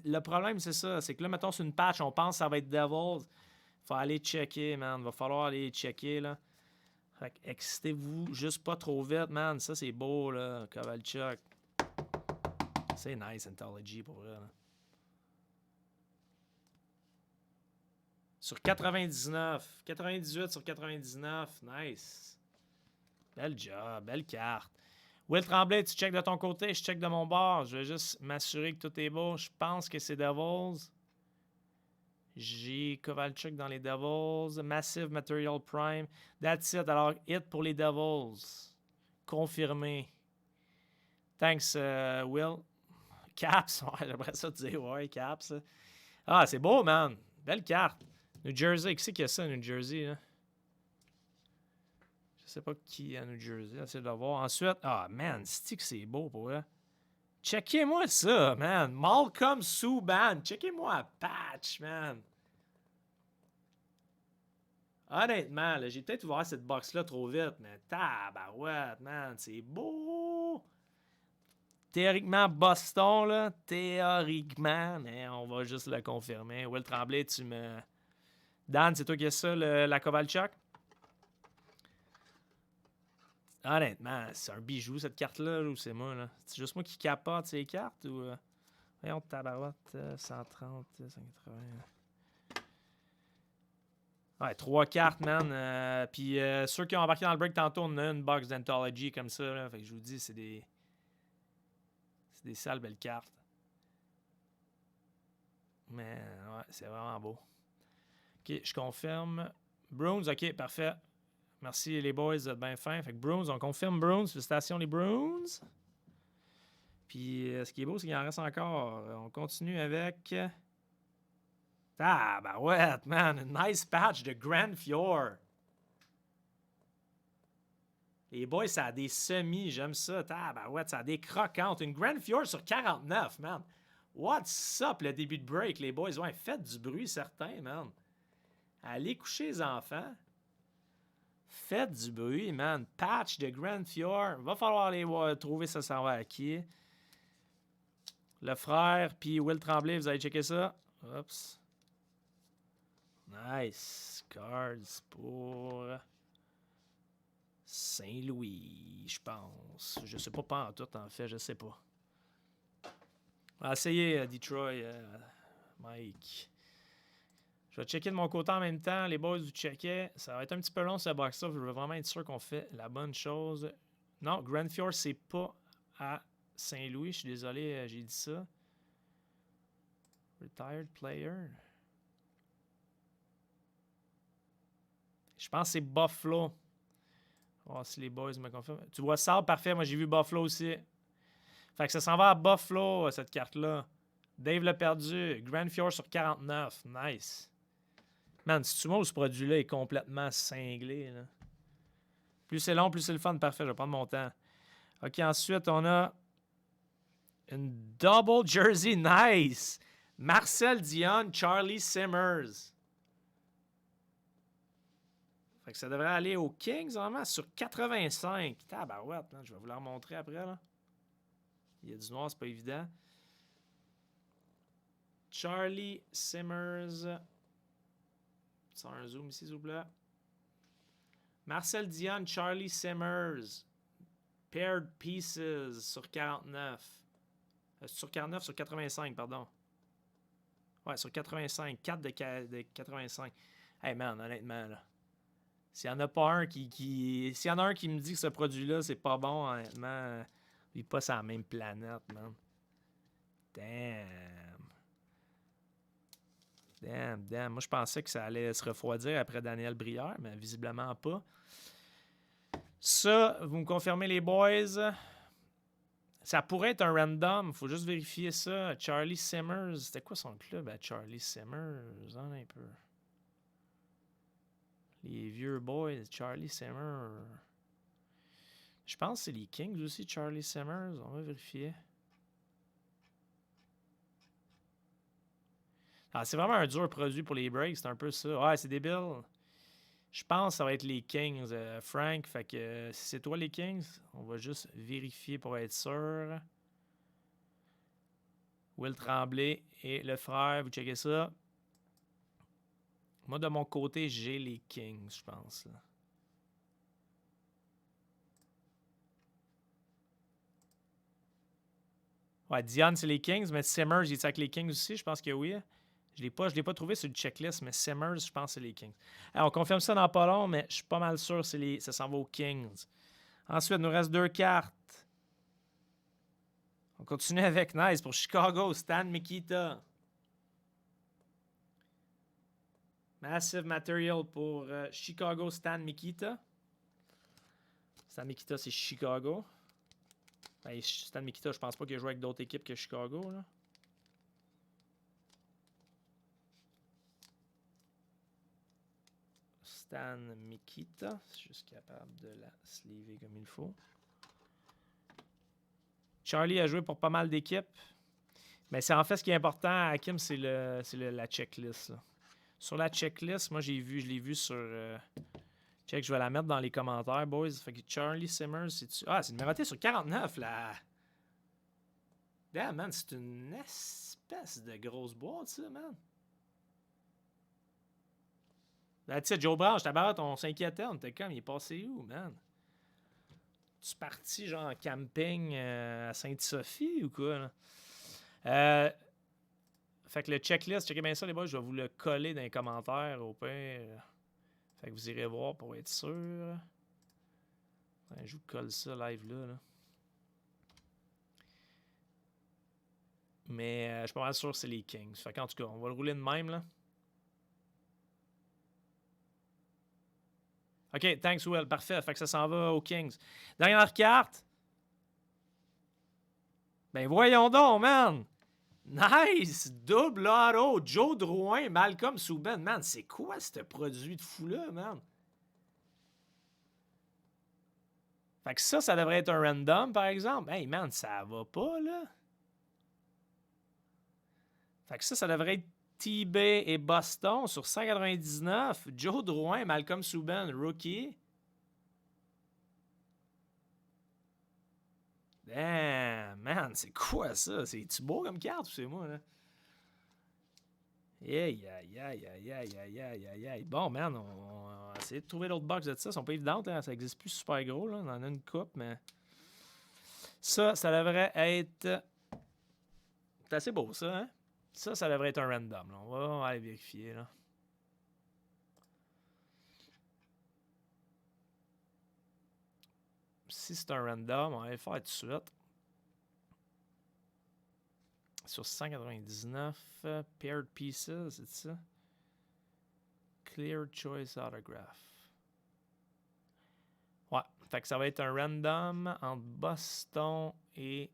Le problème, c'est ça. C'est que là, mettons, sur une patch, on pense que ça va être Devils. Faut aller checker, man. Va falloir aller checker, là. Fait que excitez-vous juste pas trop vite, man. Ça, c'est beau, là. Kovalchuk. C'est nice, Anthology, pour vrai, là. Sur 99. 98 sur 99. Nice. Bel job. Belle carte. Will Tremblay, tu check de ton côté, je check de mon bord. Je vais juste m'assurer que tout est beau. Je pense que c'est Devils. J'ai Kovalchuk dans les Devils. Massive Material Prime. That's it. Alors, hit pour les Devils. Confirmé. Thanks, Will. Caps. Ouais, j'aimerais ça te dire. Ouais, Caps. Ah, c'est beau, man. Belle carte. New Jersey. Qui c'est qui a ça, New Jersey? Là? Je sais pas qui est à New Jersey. Essayez de le voir. Ensuite, ah, man, c'est beau pour eux. Checkez-moi ça, man. Malcolm Subban. Checkez-moi à patch, man. Honnêtement, là, j'ai peut-être ouvert cette box-là trop vite, mais tabarouette, man. C'est beau. Théoriquement, Boston, là. Théoriquement, mais on va juste le confirmer. Will Tremblay, tu me... Dan, c'est toi qui as ça, la Kovalchuk? Honnêtement, c'est un bijou, cette carte-là, ou c'est moi, là? C'est juste moi qui capote ces cartes, ou... Voyons, tabarouette, 130, 180... Ouais, 3 cartes, man. Puis ceux qui ont embarqué dans le break tantôt, on a une box d'Anthology comme ça, là. Fait que je vous dis, c'est des... C'est des sales belles cartes. Mais, ouais, c'est vraiment beau. OK, je confirme. Bruins, OK, parfait. Merci les boys, vous êtes bien fins. Fait que Bruins, on confirme Bruins. Félicitations les Bruins. Puis ce qui est beau, c'est qu'il en reste encore. On continue avec... Ah, bah ouais, man. A nice patch de Grand Fjord. Les boys, ça a des semis, j'aime ça. Ah, bah ouais, ça a des croquantes. Une Grand Fjord sur 49, man. What's up, le début de break, les boys? Ouais, faites du bruit certain, man. Allez coucher les enfants. Faites du bruit, man. Patch de Grand Fjord. Va falloir aller trouver ça va à qui. Le frère, puis Will Tremblay, vous allez checker ça. Oups. Nice. Cards pour Saint-Louis, je pense. Je sais pas en tout, en fait, je sais pas. On va essayer Detroit, Mike. Je vais checker de mon côté en même temps. Les boys, vous checkez. Ça va être un petit peu long ce box-là. Je veux vraiment être sûr qu'on fait la bonne chose. Non, Grand Fjord, c'est pas à Saint-Louis. Je suis désolé, j'ai dit ça. Retired player. Je pense que c'est Buffalo. On va voir si les boys me confirment. Tu vois ça, parfait. Moi, j'ai vu Buffalo aussi. Fait que ça s'en va à Buffalo, cette carte-là. Dave l'a perdu. Grand Fjord sur 49. Nice. Man, si tu vois, ce produit-là est complètement cinglé. Là. Plus c'est long, plus c'est le fun. Parfait, je vais prendre mon temps. OK, ensuite, on a une double jersey. Nice. Marcel Dion, Charlie Simmers. Fait que ça devrait aller aux Kings, vraiment, sur 85. Tabarouette, je vais vous la remontrer après. Là. Il y a du noir, c'est pas évident. Charlie Simmers. Ça un zoom ici, s'il vous plaît. Marcel Dion, Charlie Simmers. Paired Pieces sur 49. Sur 49, sur 85, pardon. Ouais, sur 85. 4 de 85. Hey man, honnêtement, là. S'il y en a pas un s'il y en a un qui me dit que ce produit-là, c'est pas bon, honnêtement, il est pas sur la même planète, man. Damn. Moi, je pensais que ça allait se refroidir après Daniel Brière, mais visiblement pas. Ça, vous me confirmez, les boys? Ça pourrait être un random. Il faut juste vérifier ça. Charlie Simmers. C'était quoi son club à Charlie Simmers? Un peu. Les vieux boys. Charlie Simmers. Je pense que c'est les Kings aussi, Charlie Simmers. On va vérifier. Ah, c'est vraiment un dur produit pour les breaks. C'est un peu ça. Ouais, c'est débile. Je pense que ça va être les Kings, Frank. Fait que si c'est toi les Kings, on va juste vérifier pour être sûr. Will Tremblay et le frère, vous checkez ça. Moi, de mon côté, j'ai les Kings, je pense. Là. Ouais, Dion, c'est les Kings, mais Simmers, il est avec les Kings aussi? Je pense que oui. Je ne l'ai pas trouvé sur le checklist, mais Simmers, je pense que c'est les Kings. Alors, on confirme ça dans pas long, mais je suis pas mal sûr que ça s'en va aux Kings. Ensuite, il nous reste 2 cartes. On continue avec Nice pour Chicago, Stan Mikita. Massive Material pour Chicago, Stan Mikita. Stan Mikita, c'est Chicago. Ben, Stan Mikita, je pense pas qu'il a joué avec d'autres équipes que Chicago. Là. Stan Mikita. Je suis juste capable de la sleever comme il faut. Charlie a joué pour pas mal d'équipes. Mais c'est en fait ce qui est important à Hakim, c'est la checklist. Là. Sur la checklist, moi je l'ai vu sur. Check, je vais la mettre dans les commentaires, boys. Fait que Charlie Simmers, c'est-tu. Ah, c'est numéroté sur 49 là. Damn, man, c'est une espèce de grosse boîte, ça, man. Là, tu sais, Joe Brown, je t'abarre, on s'inquiétait, on était comme, il est passé où, man? Tu es parti, genre, en camping à Sainte-Sophie ou quoi, là? Fait que le checklist, checkez bien ça, les boys, je vais vous le coller dans les commentaires, au pire. Fait que vous irez voir pour être sûr. Je vous colle ça live là. Mais je suis pas mal sûr que c'est les Kings. Fait qu'en tout cas, on va le rouler de même, là. OK, thanks, Will. Parfait. Fait que ça s'en va aux Kings. Dernière carte. Ben voyons donc, man! Nice! Double auto! Joe Drouin, Malcolm Subban. Man, c'est quoi ce produit de fou-là, man? Fait que ça devrait être un random, par exemple. Hey, man, ça va pas, là? Fait que ça devrait être T-Bay et Boston sur 199. Joe Drouin, Malcolm Subban, rookie. Damn, man, c'est quoi ça? C'est-tu beau comme carte ou c'est moi, là? Aïe, aïe, aïe, aïe, aïe, aïe, aïe, aïe, aïe. Bon, man, on va essayer de trouver l'autre box de ça. Ils sont pas évidentes, hein? Ça existe plus super gros, là. On en a une coupe, mais... Ça devrait être... C'est assez beau, ça, hein? Ça devrait être un random, là. On va aller vérifier, là. Si c'est un random, on va le faire tout de suite. Sur 199, paired pieces, c'est ça? Clear choice autograph. Ouais, fait que ça va être un random entre Boston et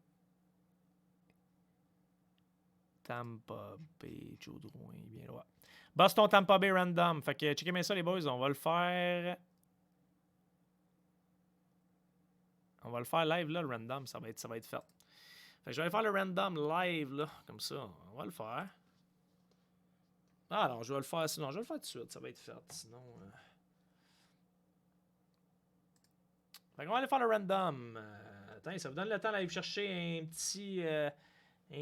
Tampa Bay. Joe Drouin, bien loin. Boston, Tampa Bay random. Fait que checkez bien ça, les boys. On va le faire. On va le faire live, là, le random. Ça va être fait. Fait que je vais faire le random live, là. Comme ça. On va le faire. Ah non, je vais le faire. Sinon, je vais le faire tout de suite. Ça va être fait. Sinon. Fait qu'on va aller faire le random. Attends, ça vous donne le temps d'aller chercher un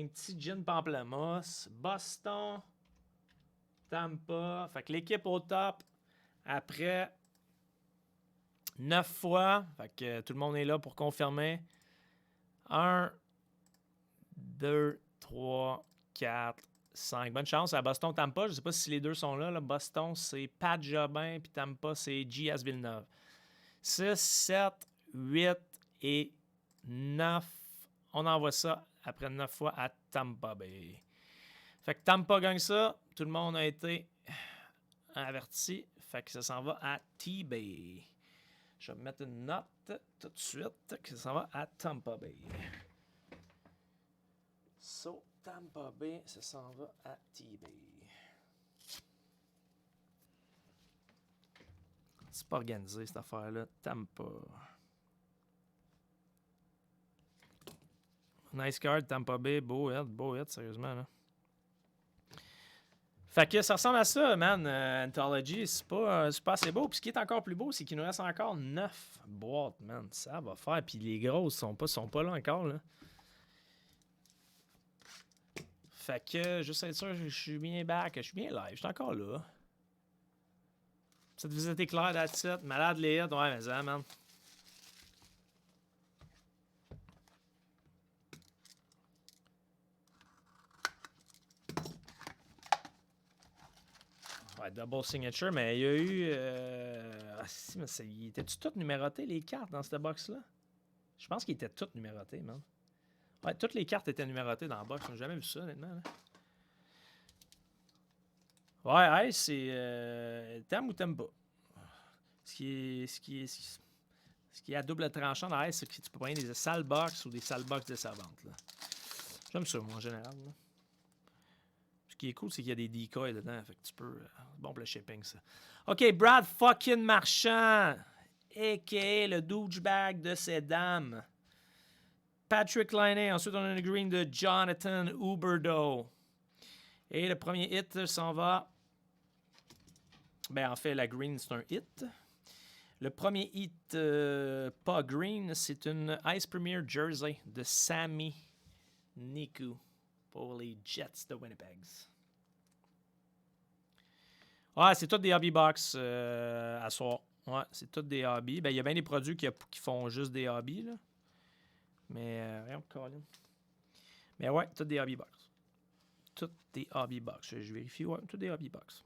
petit gin pamplemousse. Boston. Tampa. Fait que l'équipe au top. Après 9 fois. Fait que tout le monde est là pour confirmer. 1, 2, 3, 4, 5. Bonne chance à Boston, Tampa. Je ne sais pas si les deux sont là. Boston, c'est Pat Jobin. Puis Tampa, c'est J.S. Villeneuve. 6, 7, 8 et 9. On envoie ça après 9 fois à Tampa Bay. Fait que Tampa gagne ça. Tout le monde a été averti. Fait que ça s'en va à T-Bay. Je vais mettre une note tout de suite que ça s'en va à Tampa Bay. So, Tampa Bay, ça s'en va à T-Bay. C'est pas organisé cette affaire-là. Tampa. Nice card, Tampa Bay. Beau hit, sérieusement, là. Fait que ça ressemble à ça, man. Anthology, c'est pas assez beau. Puis ce qui est encore plus beau, c'est qu'il nous reste encore 9 boîtes, man. Ça va faire. Puis les grosses sont pas là encore, là. Fait que, juste être sûr, je suis bien back, je suis bien live, je suis encore là. Petite visite éclair, that's it. Malade les hits, ouais, mais ça, man. Ouais, double signature, mais il y a eu... si, mais il était-tu tout numéroté, les cartes, dans cette box-là? Je pense qu'il était tout numéroté, man. Ouais, toutes les cartes étaient numérotées dans la box. J'ai jamais vu ça, honnêtement. Là. Ouais, c'est... t'aimes ou t'aimes pas? Ce qui est à double tranchant dans Ice, c'est que tu peux prendre des sales box ou des sales box décevantes. J'aime ça, moi, en général. Là. Ce qui est cool, c'est qu'il y a des decoys dedans. Fait que tu peux... bon pour le shipping, ça. OK, Brad fucking Marchand. A.K.A. le douchebag de ces dames. Patrick Laine. Ensuite, on a une green de Jonathan Huberdeau. Et le premier hit s'en va... Ben, en fait, la green, c'est un hit. Le premier hit, pas green, c'est une Ice Premier Jersey de Sami Niku pour les Jets de Winnipeg. Ouais, c'est tous des hobby box à soir. Ouais, c'est tous des hobbies. Ben, il y a bien des produits qui font juste des hobbies, là. Mais, rien de Colin. Mais ouais, tous des hobby box. Tous des hobby box. Je vérifie, ouais, tous des hobby box.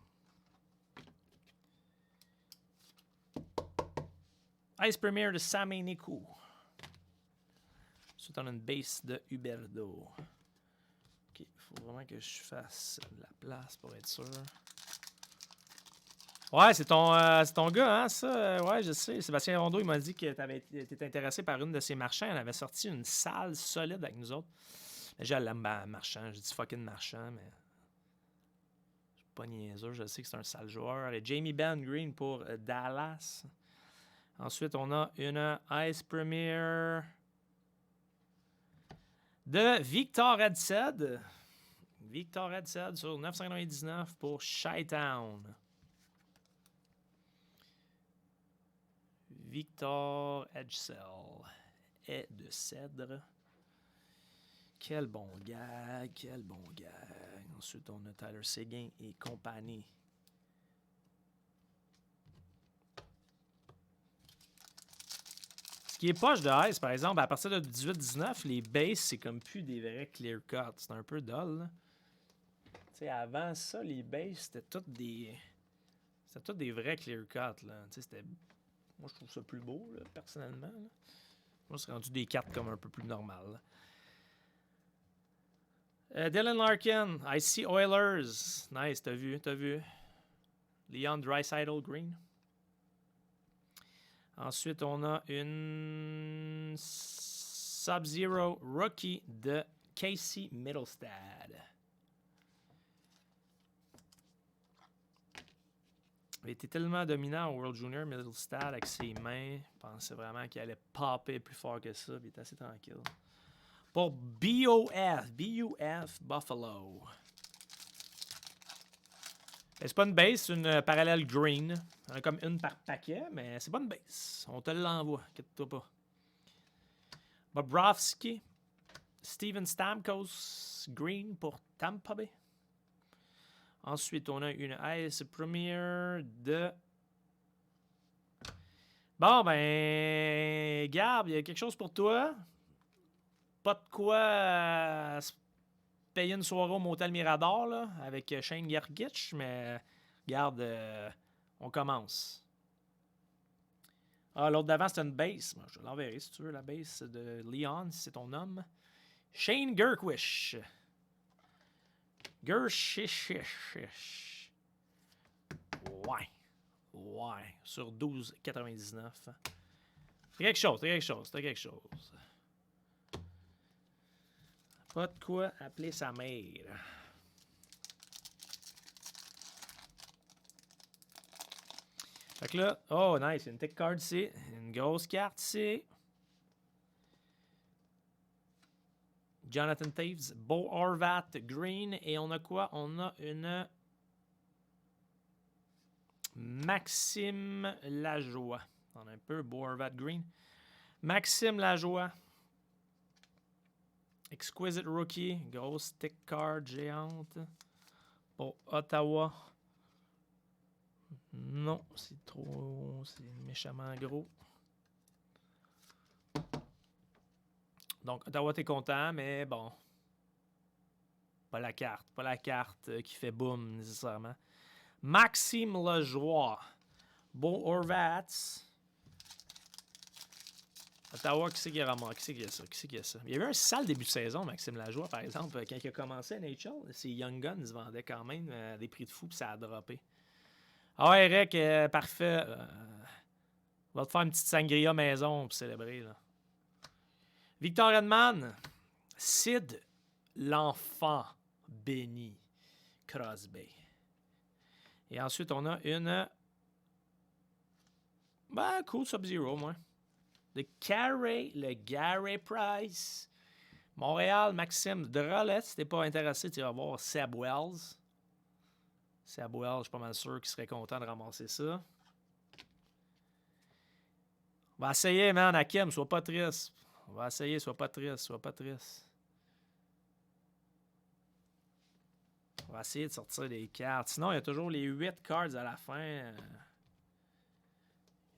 Ice Premier de Sami Niku. Ensuite, on a une base de Huberdeau. Ok, il faut vraiment que je fasse de la place pour être sûr. Ouais, c'est ton gars, hein, ça? Ouais, je sais. Sébastien Rondeau, il m'a dit que tu étais intéressé par une de ses marchands. Elle avait sorti une salle solide avec nous autres. Je l'aime, Marchand. Je dis fucking Marchand, mais... Je suis pas niaiseux. Je sais que c'est un sale joueur. Et Jamie Benn Green pour Dallas. Ensuite, on a une Ice Premier de Victor Edsed. Victor Edsel sur 999 pour Chi-Town. Victor Edsel est de cèdre. Quel bon gag, quel bon gag. Ensuite, on a Tyler Seguin et compagnie. Ce qui est poche de Ice, par exemple, à partir de 18-19, les bases, c'est comme plus des vrais clear cuts. C'est un peu dull. Tu sais, avant ça, les bases, c'était toutes des vrais clear cuts. Là. C'était... Moi, je trouve ça plus beau, là, personnellement. Là. Moi, c'est rendu des cartes comme un peu plus normales. Dylan Larkin, I see Oilers. Nice, t'as vu. Leon Draisaitl Green. Ensuite, on a une Sub-Zero Rookie de Casey Mittelstadt. Il était tellement dominant au World Junior, Mittelstadt, avec ses mains. Je pensais vraiment qu'il allait popper plus fort que ça. Il était assez tranquille. Pour BUF Buffalo. C'est pas une base, c'est une parallèle green. On a comme une par paquet, mais c'est pas une base. On te l'envoie, inquiète-toi pas. Bobrovsky, Steven Stamkos, green pour Tampa Bay. Ensuite, on a une Ice Premier de... Bon, ben, Gab, il y a quelque chose pour toi. Pas de quoi payer une soirée au Motel Mirador là, avec Shane Gergich, mais regarde, on commence. Ah, l'autre d'avant, c'était une base. Moi, je l'enverrai si tu veux, la base de Leon, si c'est ton homme. Shane Gerkwish. Gershish. Ouais. Sur 12,99. C'est quelque chose. Pas de quoi appeler sa mère. Fait que là, oh nice, une tech card ici, une grosse carte ici. Jonathan Taves, Bo Horvat, Green, et on a quoi? On a une Maxime Lajoie. On a un peu Bo Horvat, Green. Maxime Lajoie. Exquisite Rookie, grosse tech card géante. Pour Ottawa. Non, c'est trop... C'est méchamment gros. Donc, Ottawa, t'es content, mais bon. Pas la carte qui fait boum, nécessairement. Maxime Lajoie. Bo Horvats. Ottawa, qui c'est qui a ramassé? Qui c'est qui a ça? Il y a eu un sale début de saison, Maxime Lajoie, par exemple. Quand il a commencé à NHL, ces Young Guns se vendaient quand même à des prix de fou, puis ça a droppé. Ah ouais, Eric, parfait. On va te faire une petite sangria maison pour célébrer. Là. Victor Edman. Sid, l'enfant béni. Crosby. Et ensuite, on a une... Ben, cool Sub-Zero, moi. De Carey, le Gary Price. Montréal, Maxime Drolet. Si t'es pas intéressé, tu vas voir Seb Wells. Seb Wells, je suis pas mal sûr qu'il serait content de ramasser ça. On va essayer, man, Hakim, sois pas triste. On va essayer, sois pas triste. On va essayer de sortir des cartes. Sinon, il y a toujours les 8 cards à la fin.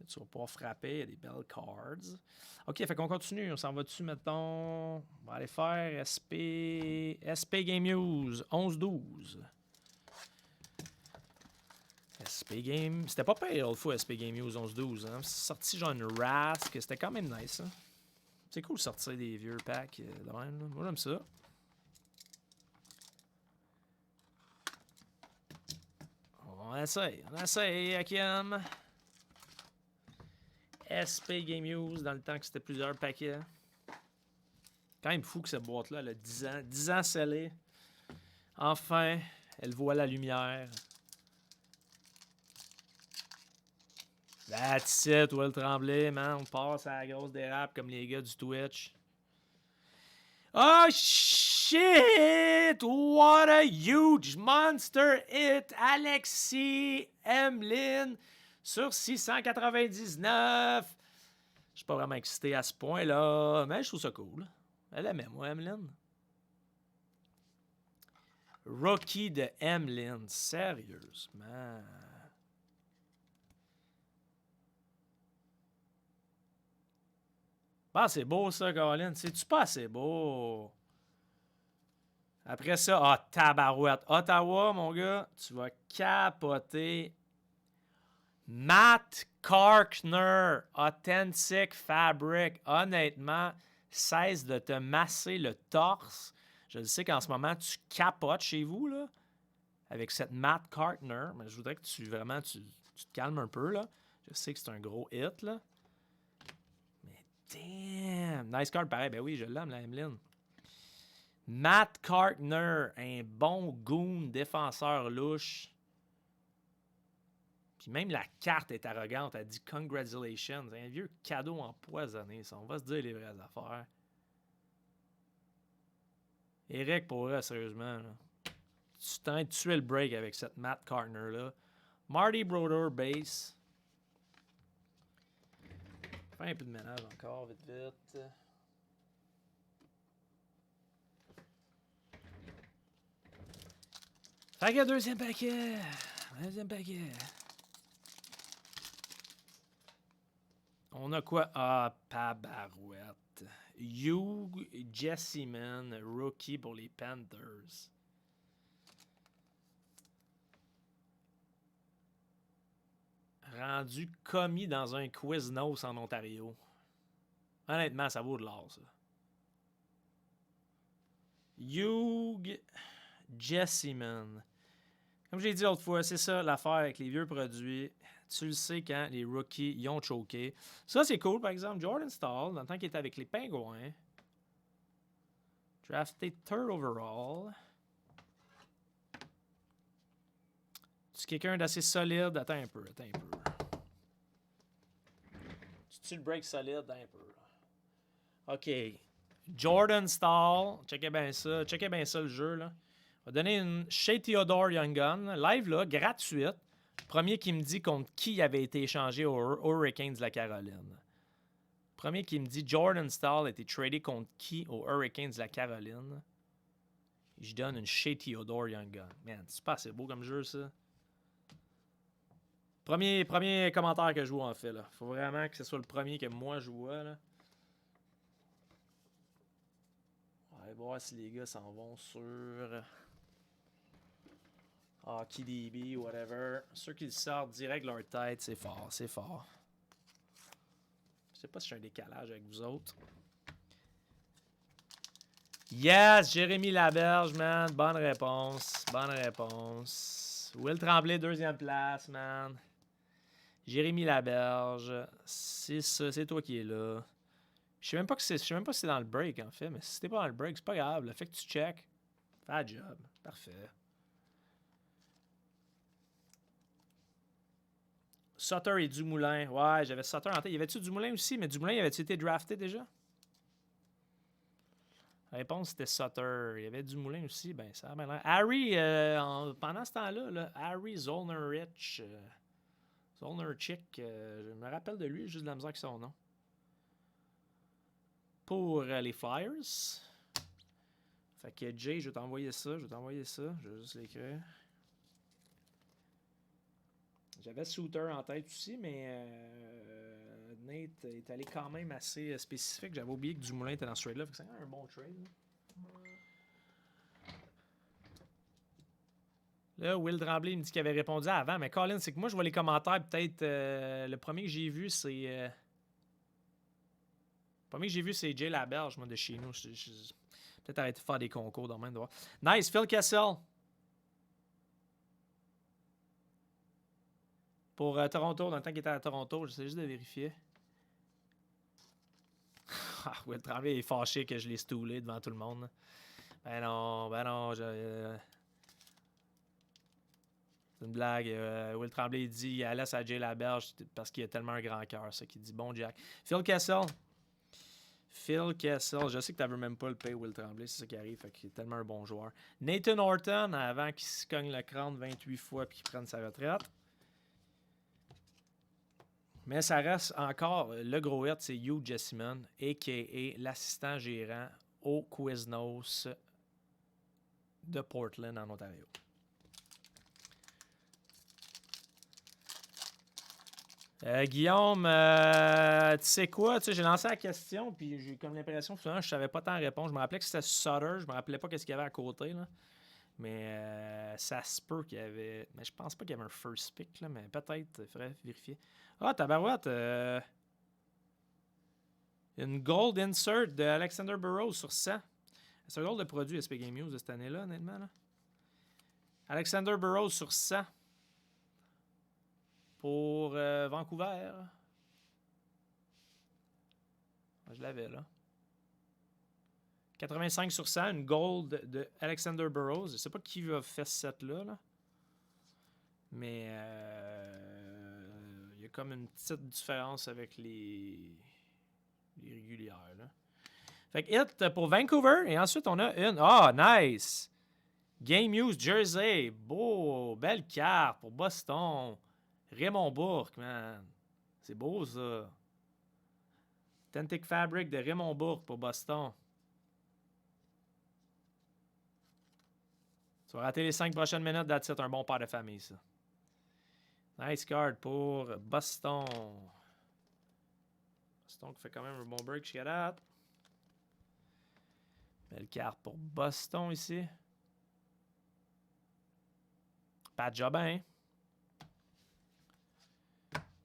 Tu vas pouvoir frapper. Il y a des belles cards. OK, fait qu'on continue. On s'en va dessus, mettons. On va aller faire SP Game News 11-12. SP Game... C'était pas pire l'autre fois, SP Game News 11-12. Hein? C'est sorti genre une Rask. C'était quand même nice. Hein? C'est cool de sortir des vieux packs de même. Là. Moi, j'aime ça. On essaye, Hakim. SP Game News dans le temps que c'était plusieurs paquets. Quand même fou que cette boîte-là, elle a 10 ans. 10 ans scellée. Enfin, elle voit la lumière. That's it, Will Tremblay, man. On passe à la grosse dérape comme les gars du Twitch. Oh shit! hit! What a huge monster hit! Alexis Emeline sur 699. Je suis pas vraiment excité à ce point-là, mais je trouve ça cool. Elle aimait, moi, Emeline. Rookie de Emeline, sérieusement. Ah, c'est beau ça, Colin. C'est-tu pas assez beau? Après ça, ah, tabarouette. Ottawa, mon gars, tu vas capoter. Matt Karkner, Authentic Fabric. Honnêtement, cesse de te masser le torse. Je sais qu'en ce moment, tu capotes chez vous, là, avec cette Matt Karkner. Mais je voudrais que tu te calmes un peu, là. Je sais que c'est un gros hit, là. Mais damn! Nice card, pareil. Ben oui, je l'aime, la Emeline. Matt Karkner, un bon goon défenseur louche. Puis même la carte est arrogante. Elle dit « Congratulations ». C'est un vieux cadeau empoisonné, ça. On va se dire les vraies affaires. Eric, pour vrai, sérieusement, là, tu t'en tué le break avec cette Matt Karkner-là. Marty Brodeur, base. Fais un peu de ménage encore, vite, vite. Fait que deuxième paquet. Deuxième paquet. On a quoi? Ah, pabarouette. Hugh Jessiman, rookie pour les Panthers. Rendu commis dans un Quiznos en Ontario. Honnêtement, ça vaut de l'or, ça. Hugh Jessiman. Comme j'ai dit l'autre fois, c'est ça l'affaire avec les vieux produits. Tu le sais quand les rookies y ont choqué. Ça, c'est cool, par exemple. Jordan Staal, dans le temps qu'il était avec les Pingouins. Drafté third overall. C'est quelqu'un d'assez solide. Attends un peu. Tu le break solide? Un peu. OK. Jordan Staal. Checkez bien ça. Checkez bien ça, le jeu, là. On va donner une chez Theodore Young Gun. Live, là, gratuite. Premier qui me dit contre qui avait été échangé aux Hurricanes de la Caroline. Premier qui me dit Jordan Staal a été tradé contre qui aux Hurricanes de la Caroline. Et je donne une chez Theodore Young Gun. Man, c'est pas assez beau comme jeu, ça. Premier commentaire que je vois, en fait, là. Faut vraiment que ce soit le premier que moi je vois, là. On va voir si les gars s'en vont sur KDB, whatever. Ceux qui sortent direct leur tête, c'est fort, c'est fort. Je sais pas si j'ai un décalage avec vous autres. Yes, Jérémy Laberge, man. Bonne réponse. Bonne réponse. Will Tremblay, deuxième place, man. Jérémy Laberge. C'est ça, c'est toi qui es là. Je sais même pas si c'est dans le break, en fait, mais si c'était pas dans le break, c'est pas grave. Le fait que tu check, fais la job. Parfait. Sutter et Dumoulin. Ouais, j'avais Sutter en tête. Y avait-tu Dumoulin aussi? Mais Dumoulin, y avait-tu été drafté déjà? La réponse, c'était Sutter. Il y avait Dumoulin aussi. Ben, ça a bien l'air. Harry, pendant ce temps-là, là, Harry Zolnerich. Zolnerchik, je me rappelle de lui, juste de la misère avec son nom. Pour les Flyers. Fait que Jay, je vais t'envoyer ça. Je vais juste l'écrire. J'avais Suter en tête aussi, mais Nate est allé quand même assez spécifique. J'avais oublié que Dumoulin était dans ce trade-là. C'est un bon trade. Là, Will Tremblay me dit qu'il avait répondu avant, mais Colin, c'est que moi, je vois les commentaires. Peut-être le premier que j'ai vu, c'est. Le premier que j'ai vu, c'est Jay Laberge, moi, de chez nous. Peut-être arrêter de faire des concours dans le même droit. Nice, Phil Kessel. Pour Toronto, dans le temps qu'il était à Toronto, j'essaie juste de vérifier. Will Tremblay est fâché que je l'ai stoulé devant tout le monde. Ben non, c'est une blague. Will Tremblay dit il laisse à Jay Laberge parce qu'il a tellement un grand cœur, ça qu'il dit bon Jack. Phil Kessel. Phil Kessel. Je sais que tu n'avais même pas le pay Will Tremblay. C'est ça qui arrive. Fait qu'il est tellement un bon joueur. Nathan Horton, avant qu'il se cogne le crâne 28 fois puis qu'il prenne sa retraite. Mais ça reste encore, le gros hit, c'est Hugh Jessamine, a.k.a. l'assistant gérant au Quiznos de Portland, en Ontario. Guillaume, tu sais quoi? Tu sais, j'ai lancé la question, puis j'ai comme l'impression que finalement, je savais pas tant répondre. Je me rappelais que c'était Sutter, je me rappelais pas qu'est-ce qu'il y avait à côté, là. Mais ça se peut qu'il y avait... Mais je pense pas qu'il y avait un first pick, là, mais peut-être, il faudrait vérifier. Ah, tabarouette! Une gold insert de Alexander Burrows sur 100. C'est un gold de produit SP Game News de cette année-là, honnêtement. Là. Alexander Burrows sur 100 pour Vancouver. Je l'avais là. 85 sur 100, une gold de Alexander Burrows. Je ne sais pas qui a fait ce set-là. Là. Mais il y a comme une petite différence avec les régulières. Là. Fait que hit pour Vancouver. Et ensuite, on a une... Ah, nice! Game Use Jersey. Beau. Belle carte pour Boston. Raymond Bourque, man. C'est beau, ça. Authentic Fabric de Raymond Bourque pour Boston. Tu vas rater les 5 prochaines minutes. That's it. Un bon père de famille, ça. Nice card pour Boston. Boston qui fait quand même un bon break jusqu'à date. Belle carte pour Boston ici. Pat Jobin.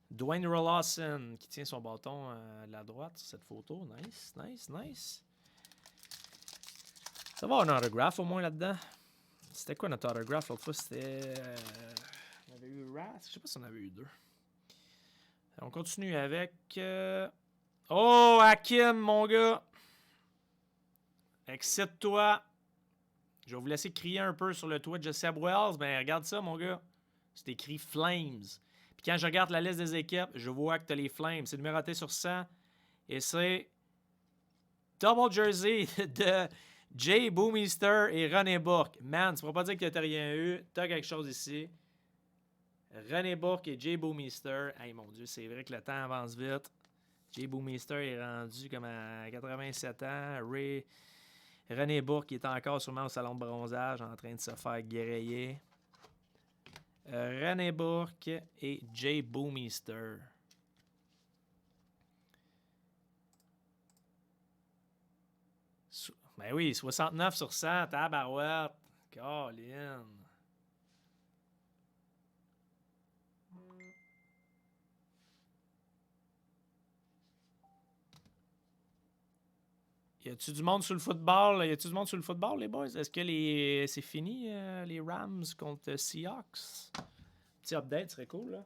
Dwayne Rollasson qui tient son bâton à la droite sur cette photo. Nice, nice, nice. Ça va avoir un autographe au moins là-dedans. C'était quoi notre autographe l'autre fois? C'était... on avait eu Ras. Je sais pas si on avait eu 2. On continue avec... Oh, Hakim, mon gars! Excite-toi! Je vais vous laisser crier un peu sur le toit de Jesse Wells. Ben, regarde ça, mon gars. C'est écrit Flames. Puis quand je regarde la liste des équipes, je vois que tu as les Flames. C'est numéroté sur 100. Et c'est double jersey de Jay Bouwmeester et René Bourque. Man, tu ne pourras pas dire que tu n'as rien eu. Tu as quelque chose ici. René Bourque et Jay Bouwmeester. Hey, mon Dieu, c'est vrai que le temps avance vite. Jay Bouwmeester est rendu comme à 87 ans. René Bourque est encore sûrement au salon de bronzage en train de se faire guérayer. René Bourque et Jay Bouwmeester. Ben oui, 69 sur 100, tabarouette. Colin. Y a-tu du monde sur le football? Y a-tu du monde sur le football, les boys? Est-ce que c'est fini, les Rams contre Seahawks? Petit update serait cool, là.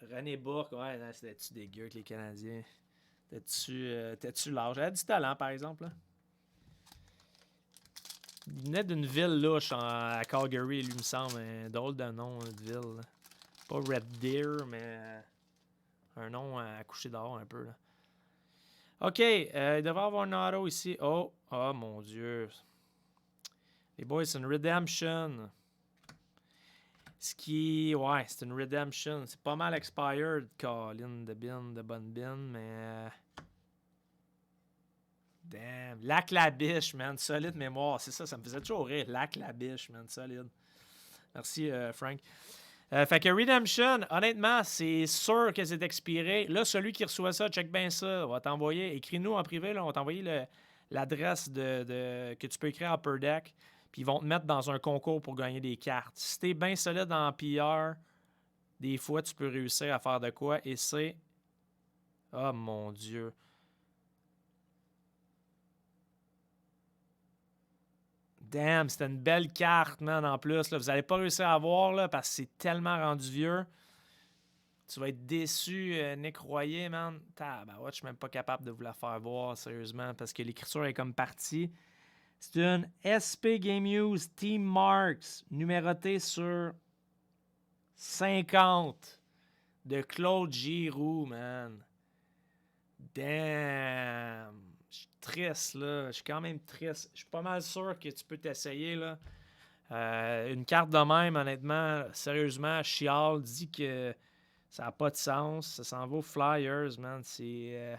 René Bourque, ouais, c'était-tu dégueu avec les Canadiens? T'as-tu l'âge? Elle a du talent, par exemple, là. Il venait d'une ville louche à Calgary, lui, me semble. Un drôle de nom de ville. Là. Pas Red Deer, mais un nom à coucher dehors un peu, là. OK, il devrait avoir un auto ici. Oh, mon Dieu. Les boys, c'est une redemption. Ouais, c'est une redemption. C'est pas mal expired, Colin de bonne bin, mais... Damn. Lac la biche, man. Solide mémoire. C'est ça me faisait toujours rire. Lac la biche, man. Solide. Merci, Frank. Fait que Redemption, honnêtement, c'est sûr que c'est expiré. Là, celui qui reçoit ça, check bien ça. On va t'envoyer, écris-nous en privé, là, on va t'envoyer l'adresse que tu peux écrire à Upper Deck. Puis ils vont te mettre dans un concours pour gagner des cartes. Si t'es bien solide en PR, des fois, tu peux réussir à faire de quoi. Et c'est... Oh mon Dieu. Damn, c'était une belle carte, man, en plus. Là. Vous n'allez pas réussir à voir là, parce que c'est tellement rendu vieux. Tu vas être déçu, Nick Royer, man. Je suis même pas capable de vous la faire voir, sérieusement, parce que l'écriture est comme partie. C'est une SP Game News Team Marks, numérotée sur 50 de Claude Giroux, man. Damn! Je suis triste, là. Je suis quand même triste. Je suis pas mal sûr que tu peux t'essayer, là. Une carte de même, honnêtement, sérieusement, Chial dit que ça n'a pas de sens. Ça s'en va aux Flyers, man. C'est...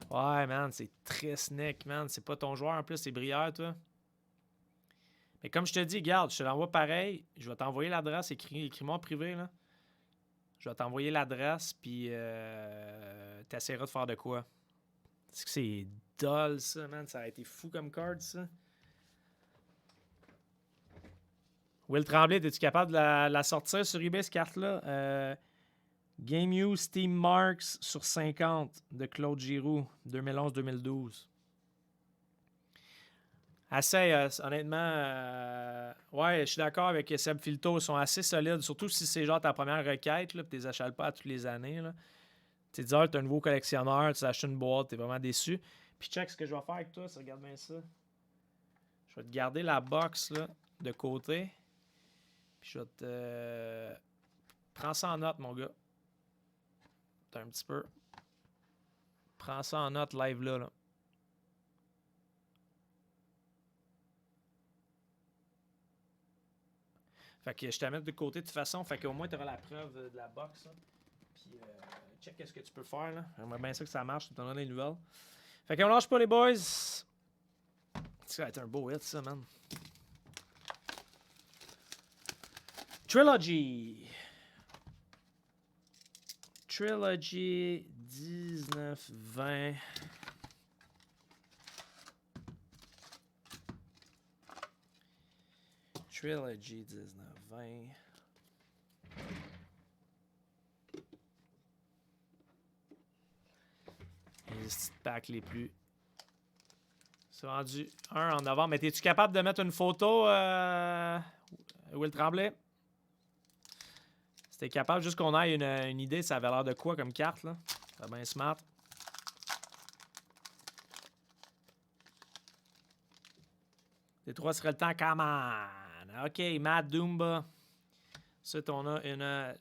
ouais, man, c'est triste, Nick, man. C'est pas ton joueur, en plus, c'est Brière, toi. Mais comme je te dis, garde, je te l'envoie pareil. Je vais t'envoyer l'adresse. Écris-moi en privé, là. Je vais t'envoyer l'adresse, puis t'essaieras de faire de quoi. Est-ce que c'est dull, ça, man? Ça a été fou comme card, ça. Will Tremblay, es-tu capable de la sortir sur eBay, cette carte-là? Game Use Team Marks sur 50 de Claude Giroux, 2011-2012. Assez, honnêtement, ouais, je suis d'accord avec Seb Filto, ils sont assez solides, surtout si c'est genre ta première requête, là, puis tu les achètes pas toutes les années. Tu dis, t'es un nouveau collectionneur, tu achètes une boîte, t'es vraiment déçu. Puis check, ce que je vais faire avec toi, c'est regarde bien ça. Je vais te garder la box là, de côté. Puis je vais te... Prends ça en note, mon gars. T'as un petit peu. Prends ça en note live là. Fait que je te mets de côté de toute façon. Fait qu'au moins, tu auras la preuve de la box. Là. Puis, check qu'est-ce que tu peux faire. Là. J'aimerais bien ça que ça marche. Tu donneras des nouvelles. Fait qu'on lâche pas les boys. Ça va être un beau hit, ça, man. Trilogy. Trilogy 19-20. Trilogy 19-20. Les petites packs les plus. C'est rendu 1 en novembre. Mais es-tu capable de mettre une photo, Will Tremblay? Si t'es capable, juste qu'on ait une idée, ça avait l'air de quoi comme carte, là? C'est bien smart. Les 3 serait le temps, come on! OK, Matt Dumba. Ensuite, on a une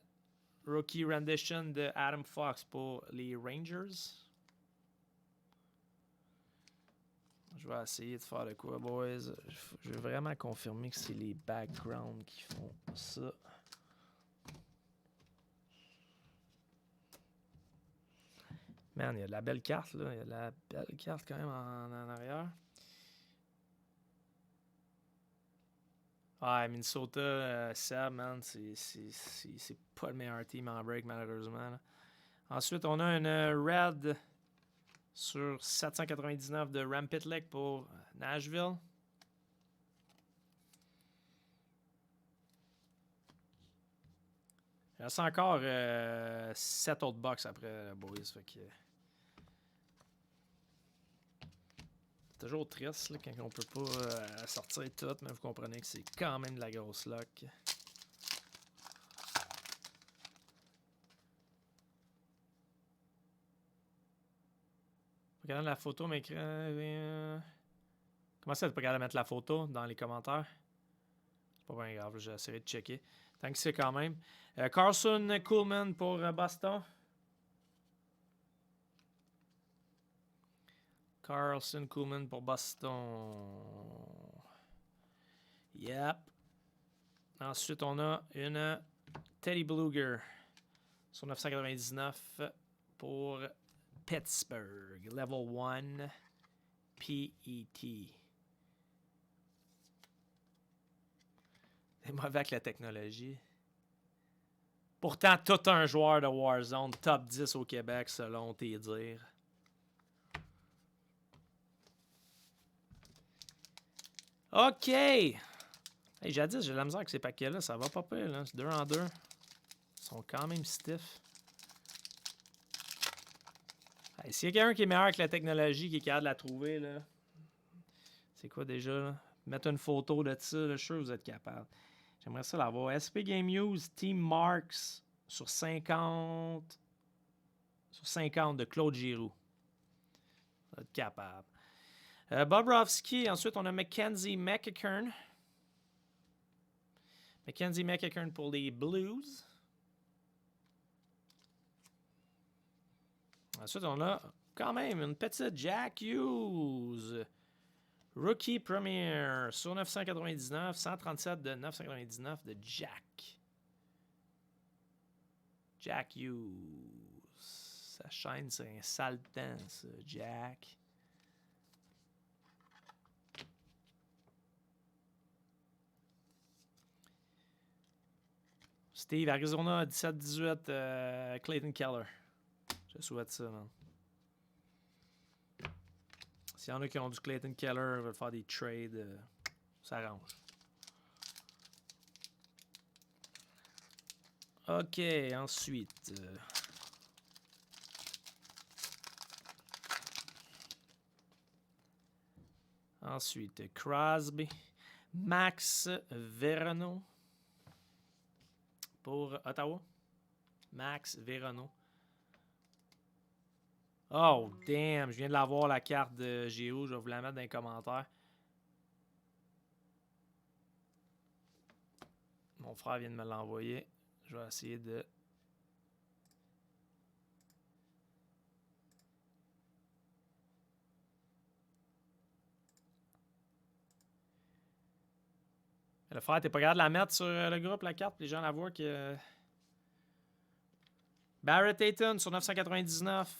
rookie rendition de Adam Fox pour les Rangers. Je vais essayer de faire de quoi, boys. Je veux vraiment confirmer que c'est les backgrounds qui font ça. Man, il y a de la belle carte, là. Il y a de la belle carte quand même en arrière. Ouais, Minnesota, Seb, man, c'est pas le meilleur team en break, malheureusement. Là. Ensuite, on a une Red sur 799 de Rem Pitlick pour Nashville. Il reste encore 7 autres box après, boys. Fait que... toujours triste là, quand on peut pas sortir tout, mais vous comprenez que c'est quand même de la grosse luck. Regardez la photo, mais comment ça, t'es pas capable de mettre la photo dans les commentaires? C'est pas bien grave, j'ai essayé de checker. Tant que c'est quand même. Carson Coolman pour Boston. Carlson Coolman pour Boston. Yep. Ensuite, on a une Teddy Bluger sur 999 pour Pittsburgh. Level 1 PET. C'est mauvais avec la technologie. Pourtant, tout un joueur de Warzone, top 10 au Québec, selon tes dires. OK! Hey, jadis, j'ai de la misère avec ces paquets-là. Ça va pas pire, là. C'est 2 en 2. Ils sont quand même stiff. Hey, s'il y a quelqu'un qui est meilleur avec la technologie, qui est capable de la trouver, là. C'est quoi déjà, là? Mettre une photo de ça, là, je suis sûr que vous êtes capable. J'aimerais ça l'avoir. SP Game Use, Team Marks sur 50. Sur 50 de Claude Giroux. Vous êtes capable. Bobrovski. Ensuite, on a Mackenzie McEachern. Mackenzie McEachern pour les Blues. Ensuite, on a quand même. Une petite Jack Hughes. Rookie Premier sur 999. 137 de 999 de Jack. Jack Hughes. Ça chaîne sur un sale temps, ça, Jack. Steve, Arizona, 17-18, Clayton Keller. Je souhaite ça, man. S'il y en a qui ont du Clayton Keller, veulent faire des trades, ça arrange. OK, ensuite. Ensuite, Crosby. Max Verano. Pour Ottawa. Max Verano. Oh, damn. Je viens de l'avoir, la carte de Géo. Je vais vous la mettre dans les commentaires. Mon frère vient de me l'envoyer. Je vais essayer de... Le frère, t'es pas capable de la mettre sur le groupe, la carte, les gens la voient que... Barrett Hayton sur 999.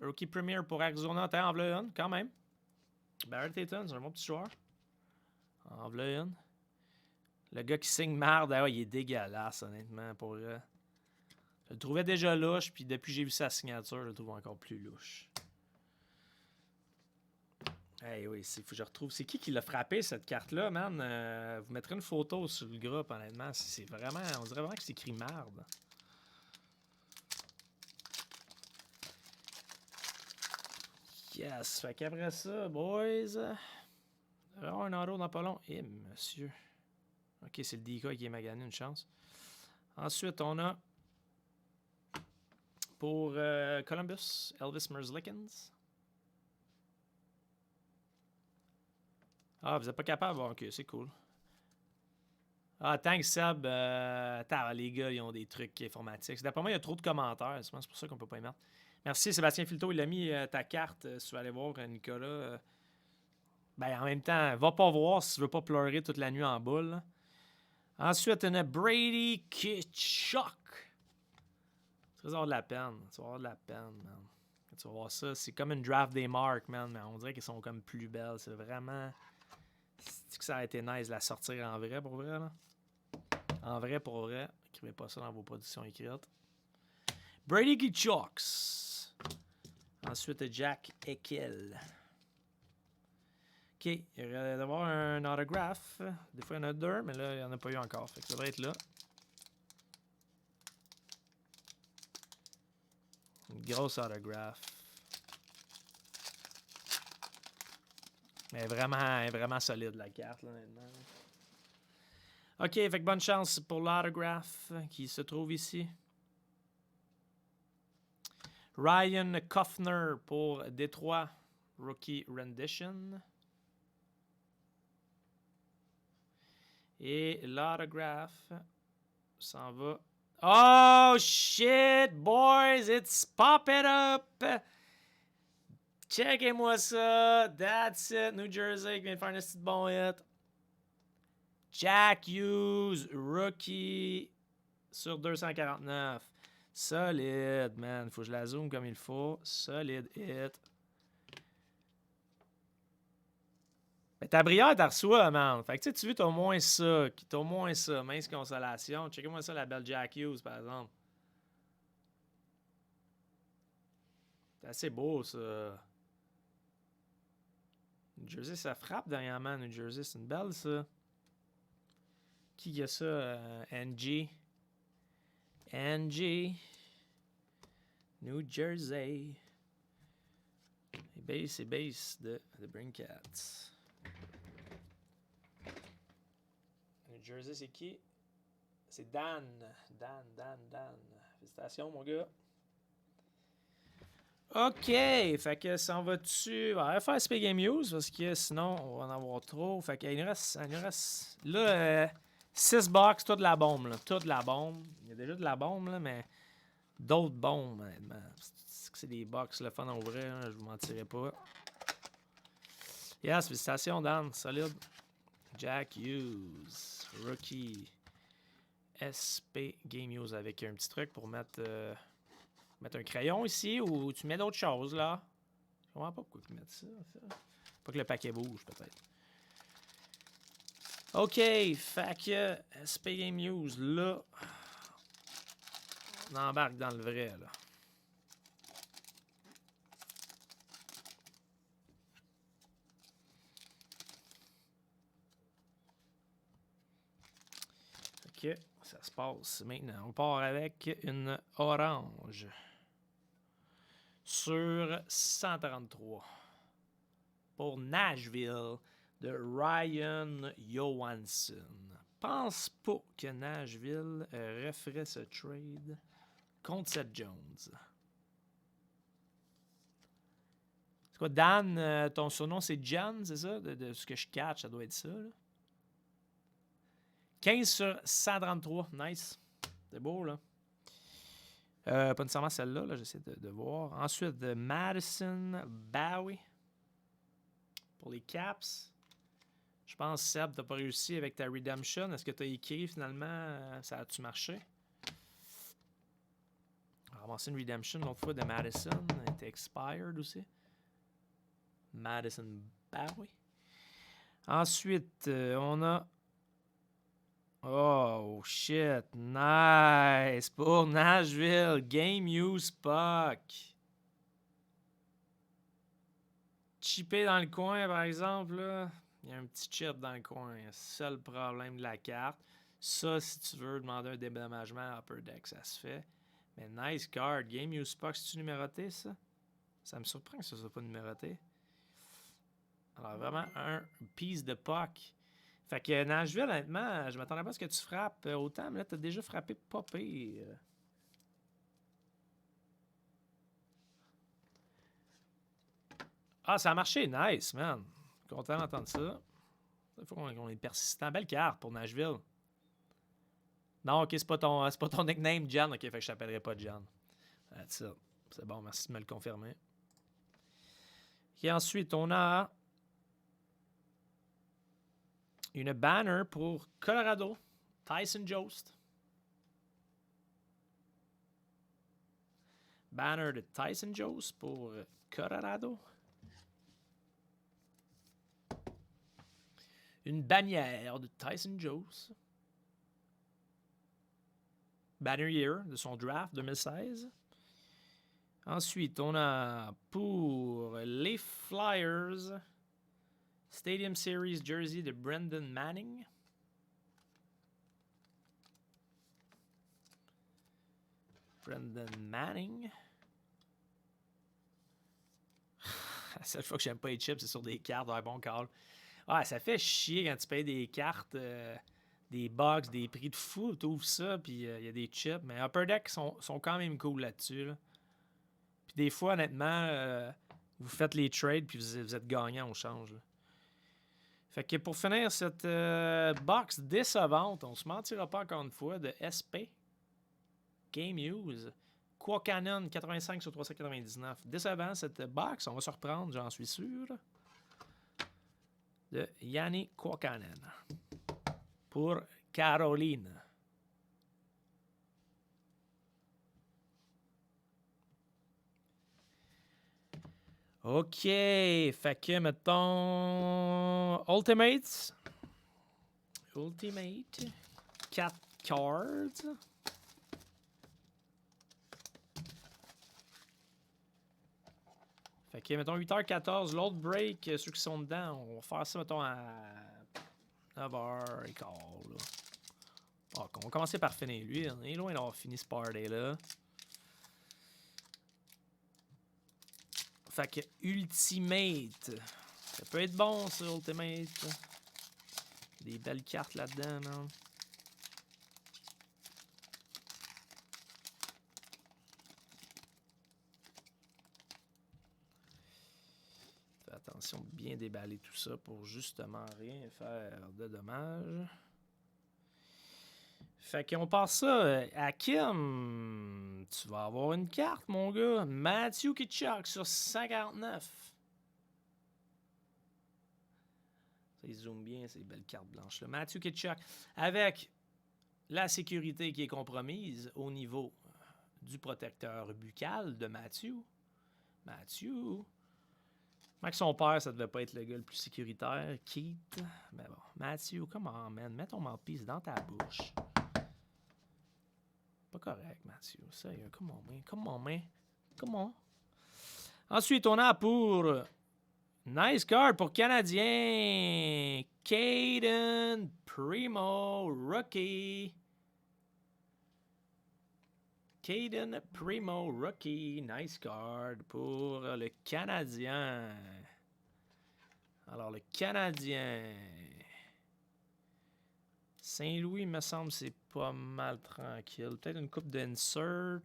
Rookie Premier pour Arizona. T'as en v'là une, quand même. Barrett Hayton, c'est un bon petit joueur. En v'là une. Le gars qui signe marde, ah ouais, il est dégueulasse, honnêtement, pour vrai. Je le trouvais déjà louche, puis depuis que j'ai vu sa signature, je le trouve encore plus louche. Hey, oui, faut que je retrouve. C'est qui l'a frappé, cette carte-là, man? Vous mettrez une photo sur le groupe, honnêtement. C'est vraiment... On dirait vraiment que c'est écrit marde. Yes, fait qu'après ça, boys... un auto dans pas long. Eh, monsieur... OK, c'est le decoy qui est magané, une chance. Ensuite, on a pour Columbus, Elvis Merzlikins. Ah, vous n'êtes pas capable? Bon, OK, c'est cool. Ah, thanks Seb. Les gars, ils ont des trucs informatiques. D'après moi, il y a trop de commentaires. C'est pour ça qu'on peut pas y mettre. Merci Sébastien Filto. Il a mis ta carte. Si tu vas aller voir Nicolas. Ben, en même temps, va pas voir si tu veux pas pleurer toute la nuit en boule. Là. Ensuite, on a Brady Tkachuk. Tu vas avoir de la peine. Tu vas avoir de la peine, man. Quand tu vas voir ça, c'est comme une draft des marques, man. Mais on dirait qu'elles sont comme plus belles. C'est vraiment... C'est que ça a été nice de la sortir en vrai, pour vrai, là. En vrai, pour vrai. Écrivez pas ça dans vos productions écrites. Brady Tkachuk. Ensuite, Jack Eichel. OK, il va y avoir un autographe. Des fois, il y en a deux, mais là, il n'y en a pas eu encore. Fait que ça devrait être là. Une grosse autographe. Elle est vraiment solide, la carte, là, honnêtement. OK, fait que bonne chance pour l'autographe qui se trouve ici. Ryan Kuffner pour Détroit. Rookie Rendition. Et l'autographe s'en va. Oh shit, boys, it's popping up! Checkez-moi ça. That's it. New Jersey qui vient de faire un petit bon hit. Jack Hughes, rookie sur 249. Solide, man. Faut que je la zoome comme il faut. Solide hit. Mais ta brière, t'as reçois, man. Fait que tu veux, t'as au moins ça. T'as au moins ça. Mince consolation. Checkez-moi ça, la belle Jack Hughes, par exemple. C'est assez beau, ça. New Jersey, ça frappe dernièrement, New Jersey. C'est une belle, ça. Qui a ça? NG. NG. New Jersey. C'est base de The Brinkats. New Jersey, c'est qui? C'est Dan. Dan. Félicitations, mon gars. OK, fait que ça en va dessus. On va faire SP Game Use parce que sinon, on va en avoir trop. Fait qu'il nous reste là, 6 box, toute la bombe. Là, toute la bombe. Il y a déjà de la bombe, là, mais d'autres bombes, honnêtement. que c'est des box le fun en vrai, hein, je vous mentirai pas. Yes, félicitations Dan, solide. Jack Hughes, rookie. SP Game Use avec un petit truc pour mettre un crayon ici ou tu mets d'autres choses là. Je comprends pas pourquoi tu mets ça. Pas que le paquet bouge peut-être. OK, fait que SP Game Use là. On embarque dans le vrai là. OK, ça se passe maintenant. On part avec une orange. Sur 133. Pour Nashville de Ryan Johansson. Pense pas que Nashville referait ce trade contre Seth Jones. C'est quoi, Dan, ton surnom c'est John, c'est ça? De ce que je catch, ça doit être ça. Là. 15 sur 133. Nice. C'est beau, là. Pas nécessairement celle-là, là, j'essaie de voir. Ensuite, de Madison Bowie. Pour les Caps. Je pense, Seb, t'as pas réussi avec ta Redemption. Est-ce que t'as écrit finalement? Ça a-tu marché? On va ramasser une Redemption l'autre fois de Madison. Elle était expired aussi. Madison Bowie. Ensuite, on a... Oh, shit. Nice. Pour Nashville. Game Use Puck. Chippé dans le coin, par exemple, là. Il y a un petit chip dans le coin. C'est le problème de la carte. Ça, si tu veux demander un dédommagement à Upper Deck, ça se fait. Mais nice card. Game Use Puck, c'est-tu numéroté, ça? Ça me surprend que ça soit pas numéroté. Alors, vraiment, un piece de puck. Fait que Nashville, honnêtement, je m'attendais pas à ce que tu frappes autant, mais là, t'as déjà frappé pas pire. Ah, ça a marché. Nice, man. Content d'entendre ça. Il faut qu'on est persistant. Belle carte pour Nashville. Non, ok, c'est pas ton nickname, Jan. Ok, fait que je t'appellerai pas Jan. That's it. C'est bon, merci de me le confirmer. Et ensuite, on a une banner pour Colorado. Tyson Jost. Banner de Tyson Jost pour Colorado. Une bannière de Tyson Jost. Banner Year de son draft 2016. Ensuite, on a pour les Flyers Stadium Series jersey de Brendan Manning. Brendan Manning. La seule fois que j'aime pas les chips, c'est sur des cartes. Ouais, bon call. Ah, ça fait chier quand tu payes des cartes, des box, des prix de fou. Tu ouvres ça, puis il y a des chips. Mais Upper Deck sont quand même cool là-dessus. Là. Puis des fois, honnêtement, vous faites les trades, puis vous êtes gagnant au change. Là. Fait que pour finir cette box décevante, on se mentira pas encore une fois, de SP Game Use. Quakanon 85 sur 399. Décevant cette box, on va se reprendre, j'en suis sûr. De Yanni Quakanen. Pour Caroline. OK. Fait que, mettons... Ultimate. 4 cards. Fait que, mettons, 8h14. L'autre break, ceux qui sont dedans, on va faire ça, mettons, à 9h15. Là. Oh, on va commencer par finir lui. On est loin d'avoir fini ce party-là. Fait que Ultimate. Ça peut être bon, ça, Ultimate. Des belles cartes là-dedans, man. Fais attention de bien déballer tout ça pour justement rien faire de dommages. Fait qu'on passe ça à Kim. Tu vas avoir une carte, mon gars. Matthew Tkachuk sur 149. Ça, il zoome bien, ces belles cartes blanches-là. Matthew Tkachuk, avec la sécurité qui est compromise au niveau du protecteur buccal de Matthew. Matthew. Même que son père, ça devait pas être le gars le plus sécuritaire. Keith. Mais bon, Matthew, come on, man. Mets ton mouthpiece dans ta bouche. Pas correct, Matthew. Sérieux, come on, man. Come on, man. Come on. Ensuite, on a pour nice card pour Canadien. Caden Primo, rookie. Caden Primo, rookie. Nice card pour le Canadien. Alors, le Canadien. Saint-Louis, me semble, c'est pas mal tranquille. Peut-être une coupe d'insert.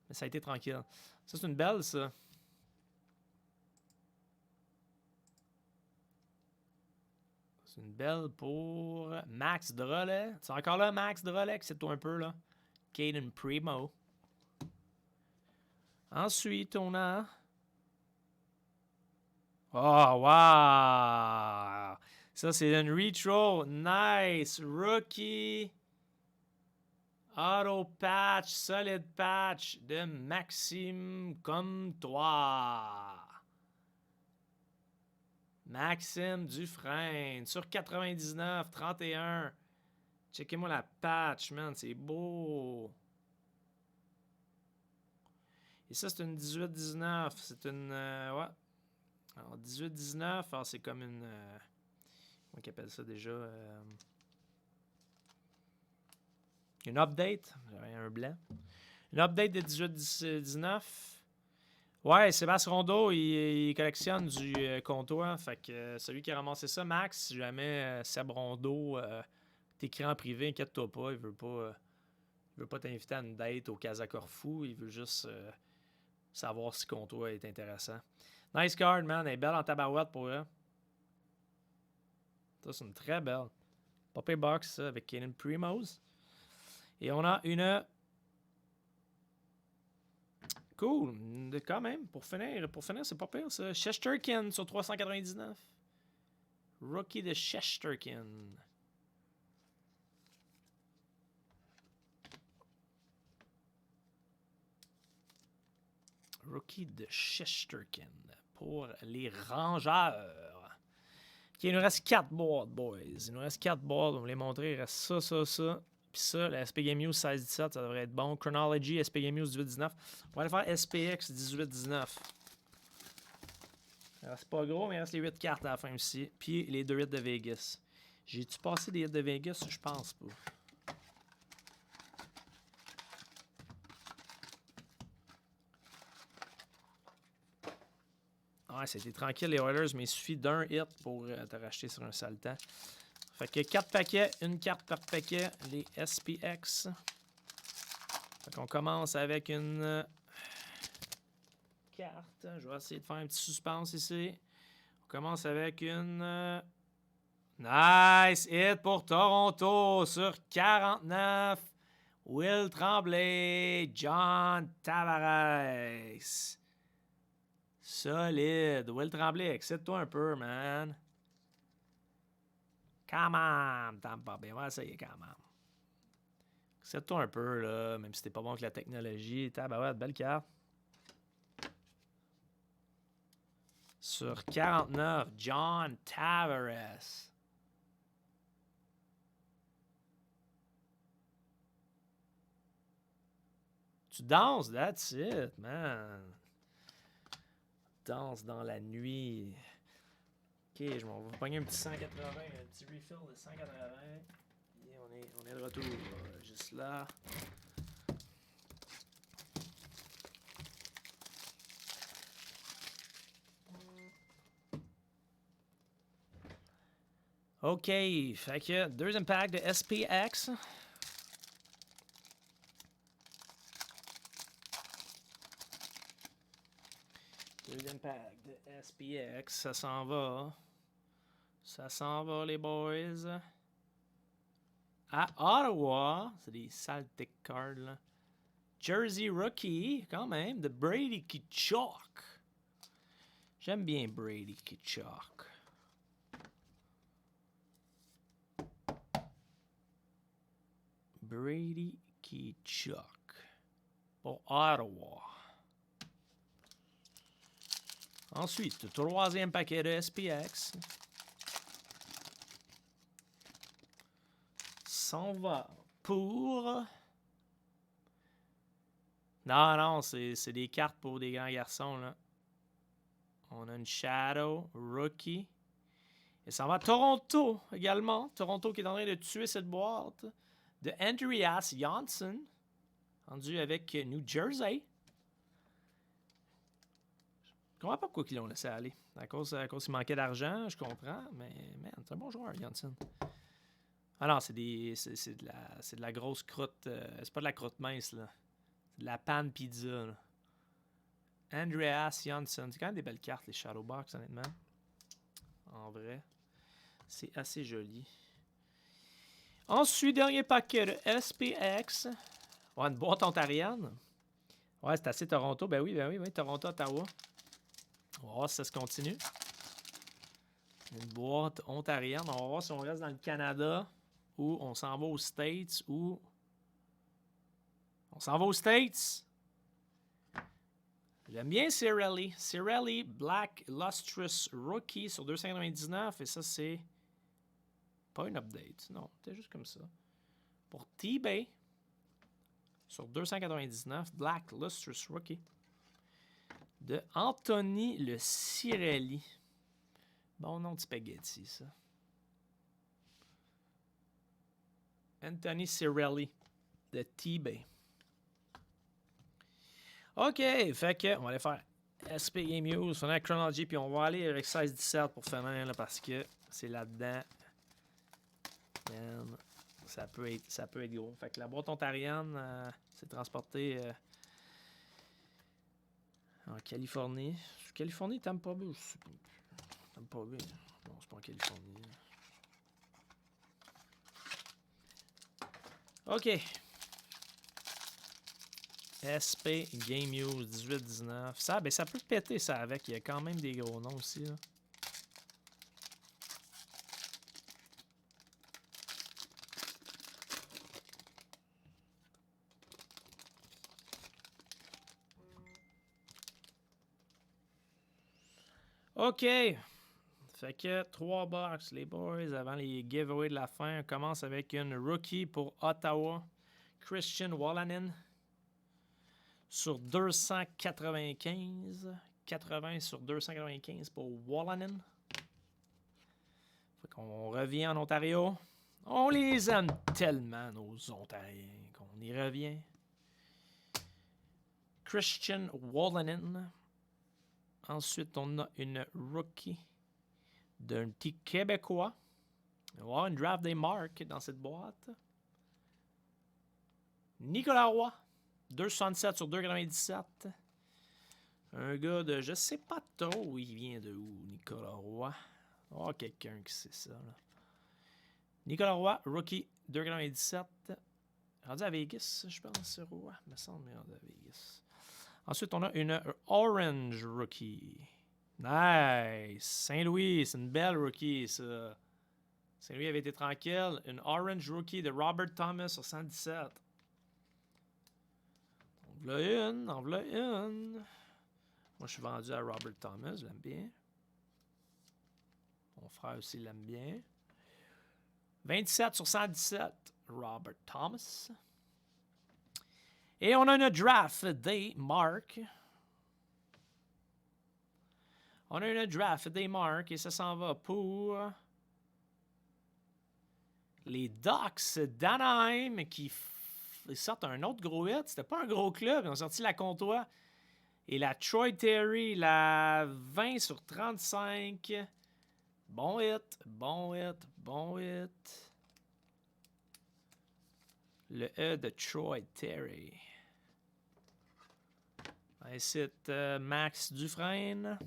Mais ça a été tranquille. Ça, c'est une belle, ça. C'est une belle pour Max Drolet. C'est encore là, Max Drolet? C'est toi un peu, là. Caden Primo. Ensuite, on a... Oh, wow! Ça, c'est une retro. Nice. Rookie. Auto patch. Solid patch de Maxime Comtois. Maxime Dufresne. Sur 99, 31. Checkez-moi la patch, man. C'est beau. Et ça, c'est une 18-19. C'est une... ouais. Alors, 18-19, alors c'est comme une... comment on appelle ça déjà? Une update. J'avais un blanc. Une update de 18-19. Ouais, Sébastien Rondeau, il collectionne du comptoir. Fait que celui qui a ramassé ça, Max, si jamais Seb Rondeau t'écrit en privé, inquiète-toi pas, il veut pas t'inviter à une date au Casa Corfou, il veut juste savoir si comptoir est intéressant. Nice card, man, elle est belle en tabarouette pour eux. Ça, c'est une très belle. Poppy Box, ça, avec Caden Primos. Et on a une... Cool, quand même, pour finir c'est pas pire, ça. Shesterkin sur 399. Rookie de Shesterkin. Rookie de Shesterkin pour les Rangeurs. OK, il nous reste 4 boards, boys. Il nous reste 4 boards, on va vous les montrer. Il reste ça. Puis ça, la SP Game News 16-17, ça devrait être bon. Chronology, SP Game News 18-19. On va aller faire SPX 18-19. C'est pas gros, mais il reste les 8 cartes à la fin aussi. Puis les 2 hits de Vegas. J'ai-tu passé des hits de Vegas? Je pense pas. Ouais, c'était tranquille les Oilers, mais il suffit d'un hit pour te racheter sur un sale temps. Fait que 4 paquets, une carte par paquet, les SPX. Fait qu'on commence avec une carte. Je vais essayer de faire un petit suspense ici. On commence avec une... nice hit pour Toronto sur 49. Will Tremblay, John Tavares. Solide. Will Tremblay, excite-toi un peu, man. Come on, Tampa Bay. On va essayer quand même. Excite-toi un peu, là, même si t'es pas bon avec la technologie. Tabarouette, belle carte. Sur 49, John Tavares. Tu danses, that's it, man. Danse dans la nuit. Ok, je m'en vais pogner un petit 180, un petit refill de 180. Et on est de retour, juste là. OK, fait que deuxième pack de SPX. Deuxième pack de SPX, ça s'en va. Ça s'en va, les boys. à Ottawa. C'est des Celtic cards, là. Jersey Rookie, quand même, de Brady Tkachuk. J'aime bien Brady Tkachuk. Brady Tkachuk pour Ottawa. Ensuite, troisième paquet de SPX. S'en va pour... Non, c'est des cartes pour des grands garçons, là. On a une Shadow, Rookie. Et ça va à Toronto également. Toronto qui est en train de tuer cette boîte. De Andreas Janssen. Rendu avec New Jersey. Je comprends pas pourquoi ils l'ont laissé aller. À cause qu'il manquait d'argent, je comprends. Mais, man, c'est un bon joueur, Janssen. Ah non, c'est de la grosse croûte. C'est pas de la croûte mince, là. C'est de la pan pizza, là. Andreas Janssen. C'est quand même des belles cartes, les Shadowbox, honnêtement. En vrai. C'est assez joli. Ensuite, dernier paquet de SPX. Ouais, une boîte ontarienne. Ouais, c'est assez Toronto. Ben oui, Toronto, Ottawa. On va voir si ça se continue. Une boîte ontarienne. On va voir si on reste dans le Canada ou on s'en va aux States ou... On s'en va aux States. J'aime bien Cirelli. Cirelli Black Lustrous Rookie sur 299. Et ça, c'est pas une update. Non, c'était juste comme ça. Pour T-Bay sur 299. Black Lustrous Rookie. De Anthony le Cirelli. Bon nom de spaghetti, ça. Anthony Cirelli de T-Bay. OK, fait que on va aller faire SP Game News, faire Chronology, puis on va aller avec 16-17 pour finir, là, parce que c'est là-dedans. Man, ça peut être gros. Fait que la boîte ontarienne s'est transportée en Californie. Californie, Tampa Bay, je sais pas. Tampa Bay. Non, c'est pas en Californie. OK. SP Game News 18-19. Ça, ben, ça peut péter ça avec. Il y a quand même des gros noms aussi, là. OK. Fait que 3 box, les boys, avant les giveaways de la fin. On commence avec une rookie pour Ottawa. Christian Wolanin. Sur 295. 80 sur 295 pour Wolanin. Fait qu'on revient en Ontario. On les aime tellement, nos Ontariens, qu'on y revient. Christian Wolanin. Ensuite, on a une rookie d'un petit Québécois. On va avoir une draft des marques dans cette boîte. Nicolas Roy. 2,67 sur 2,97. Un gars de... Je sais pas trop où il vient de où, Nicolas Roy. Oh, quelqu'un qui sait ça, là. Nicolas Roy, rookie, 2,97. Rendu à Vegas, je pense, Roy. Il me semble rendu à Vegas. Ensuite, on a une Orange Rookie. Nice! Saint-Louis, c'est une belle rookie, ça. Saint-Louis avait été tranquille. Une Orange Rookie de Robert Thomas sur 117. En voilà une. Moi, je suis vendu à Robert Thomas, je l'aime bien. Mon frère aussi l'aime bien. 27 sur 117, Robert Thomas. Et on a une draft des marques. On a une draft des marques et ça s'en va pour les Ducks d'Anaheim qui sortent un autre gros hit. C'était pas un gros club, ils ont sorti la Comtois. Et la Troy Terry, la 20 sur 35. Bon hit, bon hit, bon hit. Le E de Troy Terry. Ici, Max Dufresne.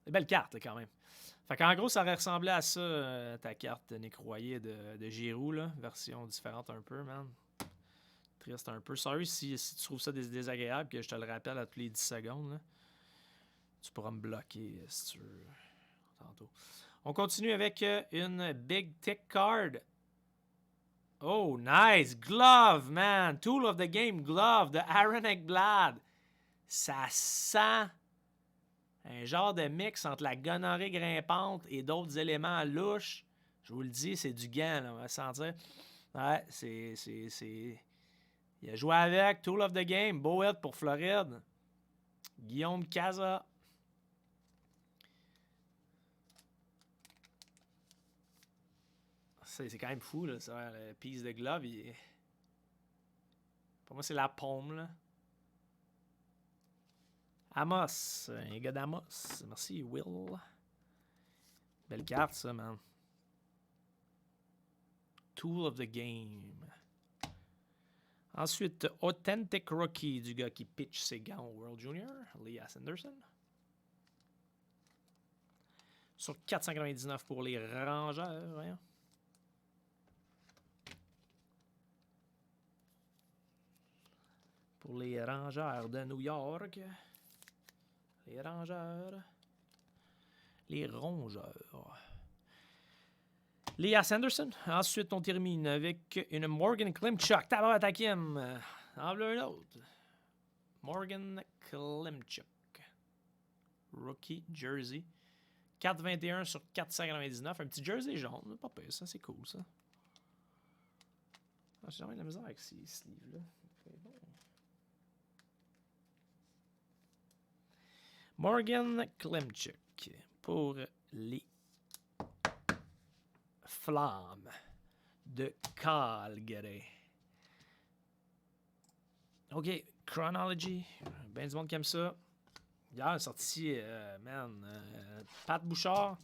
Belle carte, quand même. Fait qu'en gros, ça aurait ressemblé à ça, ta carte Nécroyé de Giroud, là. Version différente un peu, man. Triste un peu. Sorry si tu trouves ça désagréable, que je te le rappelle à tous les 10 secondes, là. Tu pourras me bloquer si tu veux. Tantôt. On continue avec une Big Tick Card. Oh, nice! Glove, man! Tool of the Game Glove de Aaron Ekblad. Ça sent un genre de mix entre la gonorrhée grimpante et d'autres éléments louches. Je vous le dis, c'est du gant, là, on va sentir. Ouais, c'est... Il a joué avec. Tool of the Game. Beau hit pour Floride. Guillaume Casa. C'est quand même fou, là, ça, le piece de glove. Pour moi, c'est la paume, là. Amos, un gars d'Amos. Merci, Will. Belle carte, ça, man. Tool of the Game. Ensuite, Authentic Rookie du gars qui pitch ses gants au World Junior, Lias Anderson. Sur 499 pour les Rangers. Voyons. Pour les Rangers de New York. Les Rangers. Les Rongeurs. Lias Anderson. Ensuite, on termine avec une Morgan Klimchuk. Tabaret Hakim. Enlève un autre. Morgan Klimchuk. Rookie Jersey. 4,21 sur 499. Un petit jersey jaune. Pas pire, ça. C'est cool, ça. Ah, j'ai jamais de la misère avec ces sleeves-là. Bon. Morgan Klimchuk. Pour les Flammes de Calgary. OK, Chronology. Ben du monde qui aime ça. Hier, est sorti, Pat Bouchard.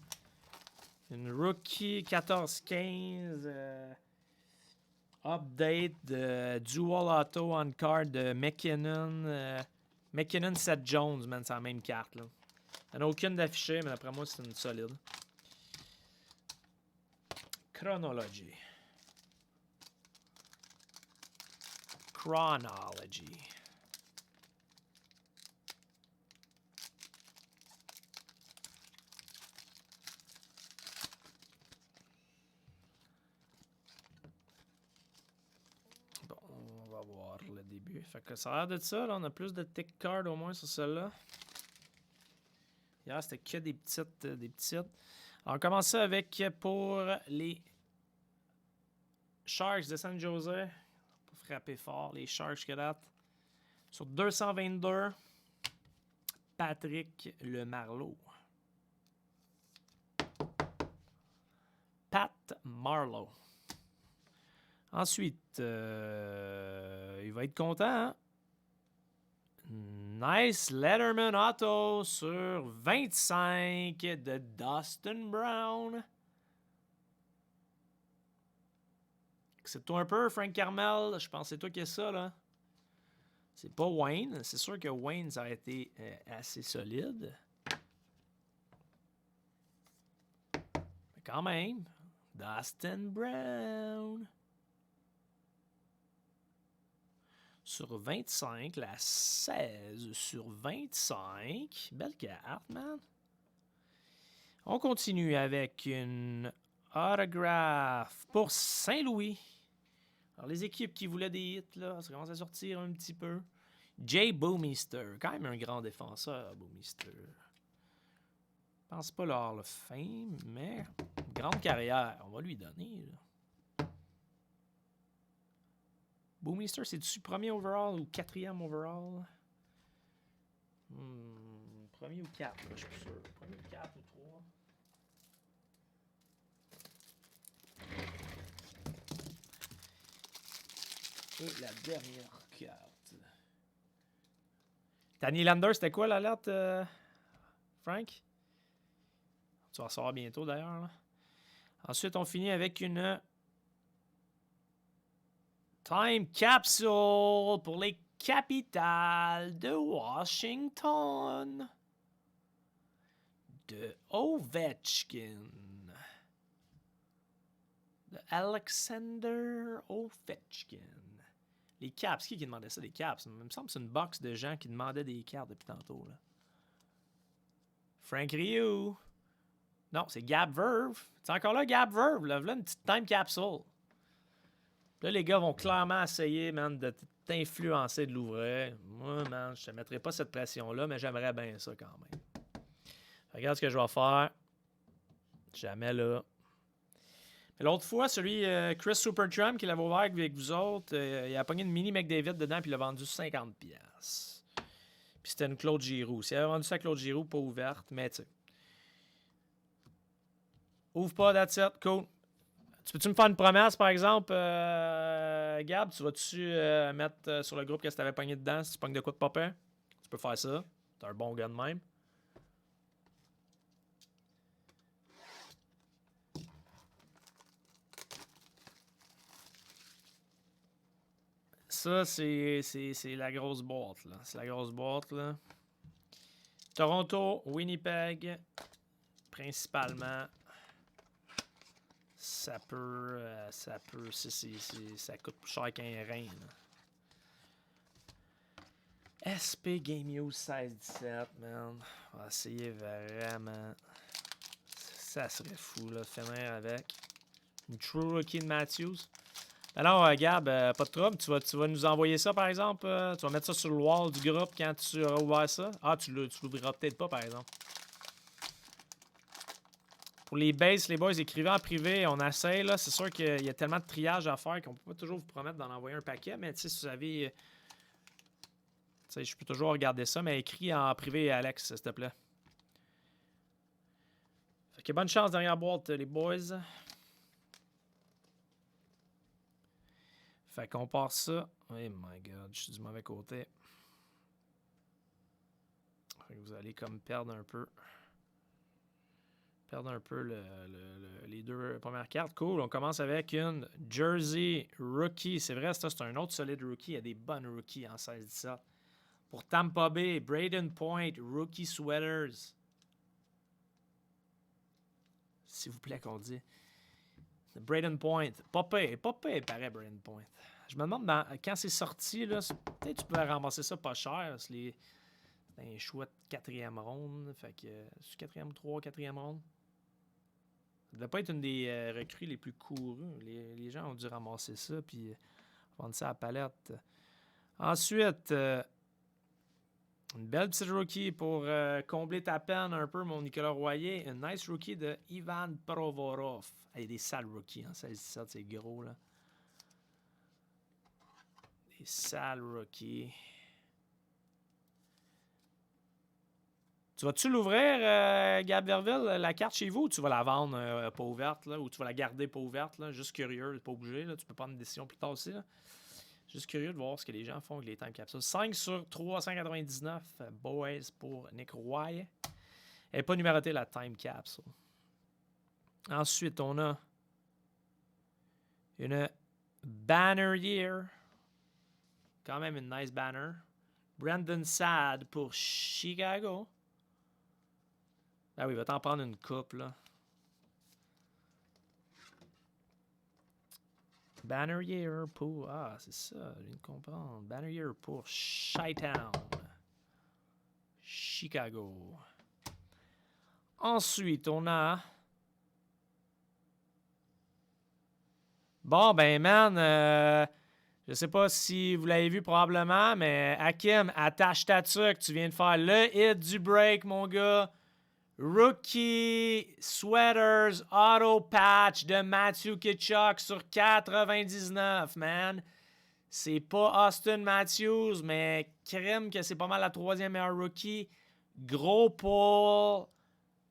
Une rookie 14-15. Update de Dual Auto on card de McKinnon. McKinnon Seth Jones, man, c'est la même carte, là. Il n'y en a aucune d'affichée, mais d'après moi, c'est une solide. Chronology. Chronology. Bon, on va voir le début. Fait que ça a l'air de ça, là. On a plus de tick cards au moins sur celle-là. Hier, c'était que des petites. Alors, on commence ça avec pour les Sharks de San Jose. Pour frapper fort, les Sharks que date. Sur 222, Patrick Lemarleau. Pat Marleau. Ensuite, il va être content, hein? Nice Letterman Auto sur 25 de Dustin Brown. C'est toi un peu, Frank Carmel. Je pense que c'est toi qui as ça, là. C'est pas Wayne. C'est sûr que Wayne, ça aurait été assez solide. Mais quand même, Dustin Brown. Sur 25, la 16 sur 25. Belle carte, man. On continue avec une autographe pour Saint-Louis. Alors, les équipes qui voulaient des hits, là, ça commence à sortir un petit peu. Jay Bouwmeester, quand même un grand défenseur, Bouwmeester. Je pense pas leur le fame, mais grande carrière, on va lui donner, là. Bouwmeester, c'est-tu premier overall ou quatrième overall? Premier ou 4, je suis plus sûr. Premier ou 4 ou 3. Et la dernière carte. Danny Lander, c'était quoi l'alerte, Frank? Tu vas savoir bientôt d'ailleurs, là. Ensuite, on finit avec une Time Capsule pour les Capitals de Washington. de Ovechkin. De Alexander Ovechkin. Les Caps, qui demandait ça, les Caps? Il me semble que c'est une box de gens qui demandaient des cartes depuis tantôt. Là. Frank Rioux. Non, c'est Gab Verve. C'est encore là, Gab Verve. Là, une petite time capsule. Là, les gars vont clairement essayer, man, de t'influencer de l'ouvrir. Moi, man, je te mettrai pas cette pression-là, mais j'aimerais bien ça quand même. Regarde ce que je vais faire. Jamais là. L'autre fois, celui Chris Supertramp qui l'avait ouvert avec vous autres, il a pogné une mini McDavid dedans puis il l'a vendu 50$. Puis c'était une Claude Giroux. S'il avait vendu ça à Claude Giroux, pas ouverte, mais tu sais. Ouvre pas, that's it, cool. Tu peux-tu me faire une promesse, par exemple, Gab? Tu vas-tu mettre sur le groupe que tu avais pogné dedans si tu pognes de quoi de popper? Tu peux faire ça. T'es un bon gars de même. Ça, c'est la grosse boîte, là. C'est la grosse boîte, là. Toronto, Winnipeg, principalement. Ça peut, ça coûte plus cher qu'un rein, là. SP Game Use 16-17, man. On va essayer vraiment. Ça serait fou, là, de finir avec. Une True Rookie de Matthews. Alors, Gab, pas de trouble. Tu vas nous envoyer ça, par exemple. Tu vas mettre ça sur le wall du groupe quand tu auras ouvert ça. Ah, tu l'ouvriras peut-être pas, par exemple. Pour les bases, les boys, écrivez en privé. On essaie, là. C'est sûr qu'il y a tellement de triage à faire qu'on peut pas toujours vous promettre d'en envoyer un paquet. Mais, tu sais, si vous avez... Tu sais, je peux toujours regarder ça, mais écris en privé, Alex, s'il te plaît. Fait que bonne chance derrière la boîte, les boys. Fait qu'on part ça. Oh my god, je suis du mauvais côté. Fait que vous allez comme perdre un peu. Perdre un peu les deux premières cartes. Cool, on commence avec une Jersey Rookie. C'est vrai, ça, c'est un autre solide rookie. Il y a des bonnes rookies en 16-17. Pour Tampa Bay, Braden Point, Rookie Sweaters. S'il vous plaît qu'on dit. Braden Point. Pas pire, paraît Braden Point. Je me demande, quand c'est sorti, là, peut-être tu pouvais ramasser ça pas cher. C'est un choix de 4e ronde. Fait que, c'est 4e, 3, 4e ronde. Ça devait pas être une des recrues les plus courues. Les gens ont dû ramasser ça puis vendre ça à la palette. Ensuite, une belle petite rookie pour combler ta peine un peu, mon Nicolas Royer. Une nice rookie de Ivan Provorov. Il y a des sales rookies, hein, 16-17, c'est gros, là. Des sales rookies. Tu vas-tu l'ouvrir, Gab Verville, la carte chez vous, ou tu vas la vendre pas ouverte, là, ou tu vas la garder pas ouverte, là, juste curieux, pas obligé, là, tu peux prendre une décision plus tard aussi, là. Juste curieux de voir ce que les gens font avec les time capsules. 5 sur 399, boys, pour Nick Roy. Elle n'est pas numérotée, la time capsule. Ensuite, on a une Banner Year. Quand même une nice banner. Brandon Saad pour Chicago. Ah oui, il va t'en prendre une coupe, là. Banner Year pour... Ah, c'est ça, je viens de comprendre. Banner Year pour Chi-Town. Chicago. Ensuite, on a... Bon, ben, man, je sais pas si vous l'avez vu probablement, mais Hakim, attache ta tuque. Tu viens de faire le hit du break, mon gars. Rookie Sweaters Auto Patch de Matthew Tkachuk sur 99, man. C'est pas Austin Matthews, mais crème que c'est pas mal la 3e meilleure rookie. Gros pour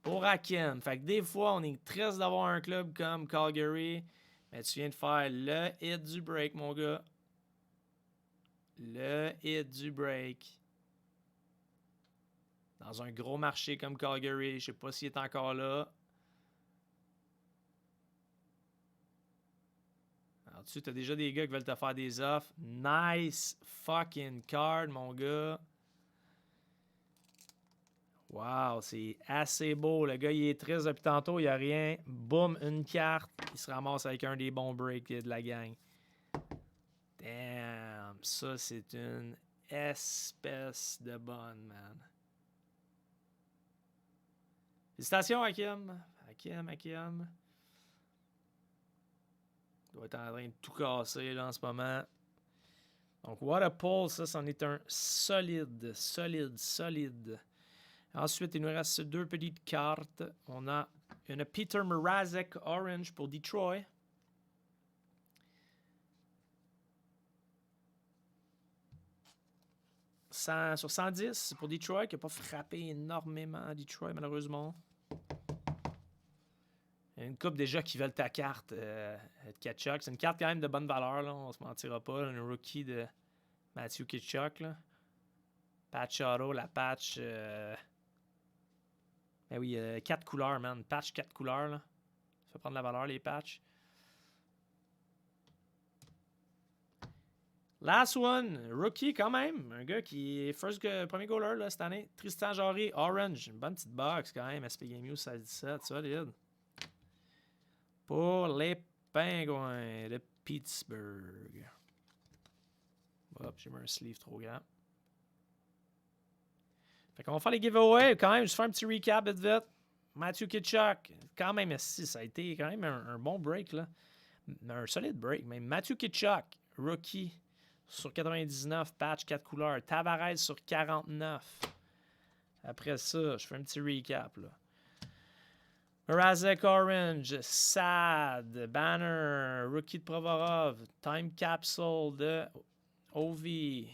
Hakim. Fait que des fois, on est triste d'avoir un club comme Calgary, mais tu viens de faire le hit du break, mon gars. Le hit du break. Dans un gros marché comme Calgary. Je sais pas s'il est encore là. Alors, tu as déjà des gars qui veulent te faire des offres. Nice fucking card, mon gars. Wow, c'est assez beau. Le gars, il est triste depuis tantôt, il n'y a rien. Boum, une carte. Il se ramasse avec un des bons breaks de la gang. Damn, ça, c'est une espèce de bonne, man. Félicitations, Hakim. Hakim. Il doit être en train de tout casser là, en ce moment. Donc, What a Pull, ça, c'en est un solide. Ensuite, il nous reste deux petites cartes. On a une Peter Mrazek Orange pour Detroit. Sur 110 pour Detroit, qui n'a pas frappé énormément à Detroit, malheureusement. Il y a une couple déjà qui veulent ta carte de Tkachuk. C'est une carte quand même de bonne valeur, là, on se mentira pas. Un rookie de Matthew Tkachuk. Là. Patch Auto, la patch... Ben oui, 4 couleurs, man. Patch 4 couleurs. Là. Ça fait prendre la valeur, les patchs. Last one, rookie quand même. Un gars qui est premier goaler là, cette année. Tristan Jarry, Orange. Une bonne petite box quand même. SP Game News 16-17, solide. Pour les Pingouins de Pittsburgh. Hop, j'ai mis un sleeve trop grand. Fait qu'on va faire les giveaways quand même. Je vais faire un petit recap vite. Matthew Tkachuk, quand même, si ça a été quand même un bon break là. Un solide break. Même Matthew Tkachuk, rookie. Sur 99, patch 4 couleurs. Tavares sur 49. Après ça, je fais un petit recap. Là. Mrazek Orange, Sad, Banner, Rookie de Provorov, Time Capsule de Ovi,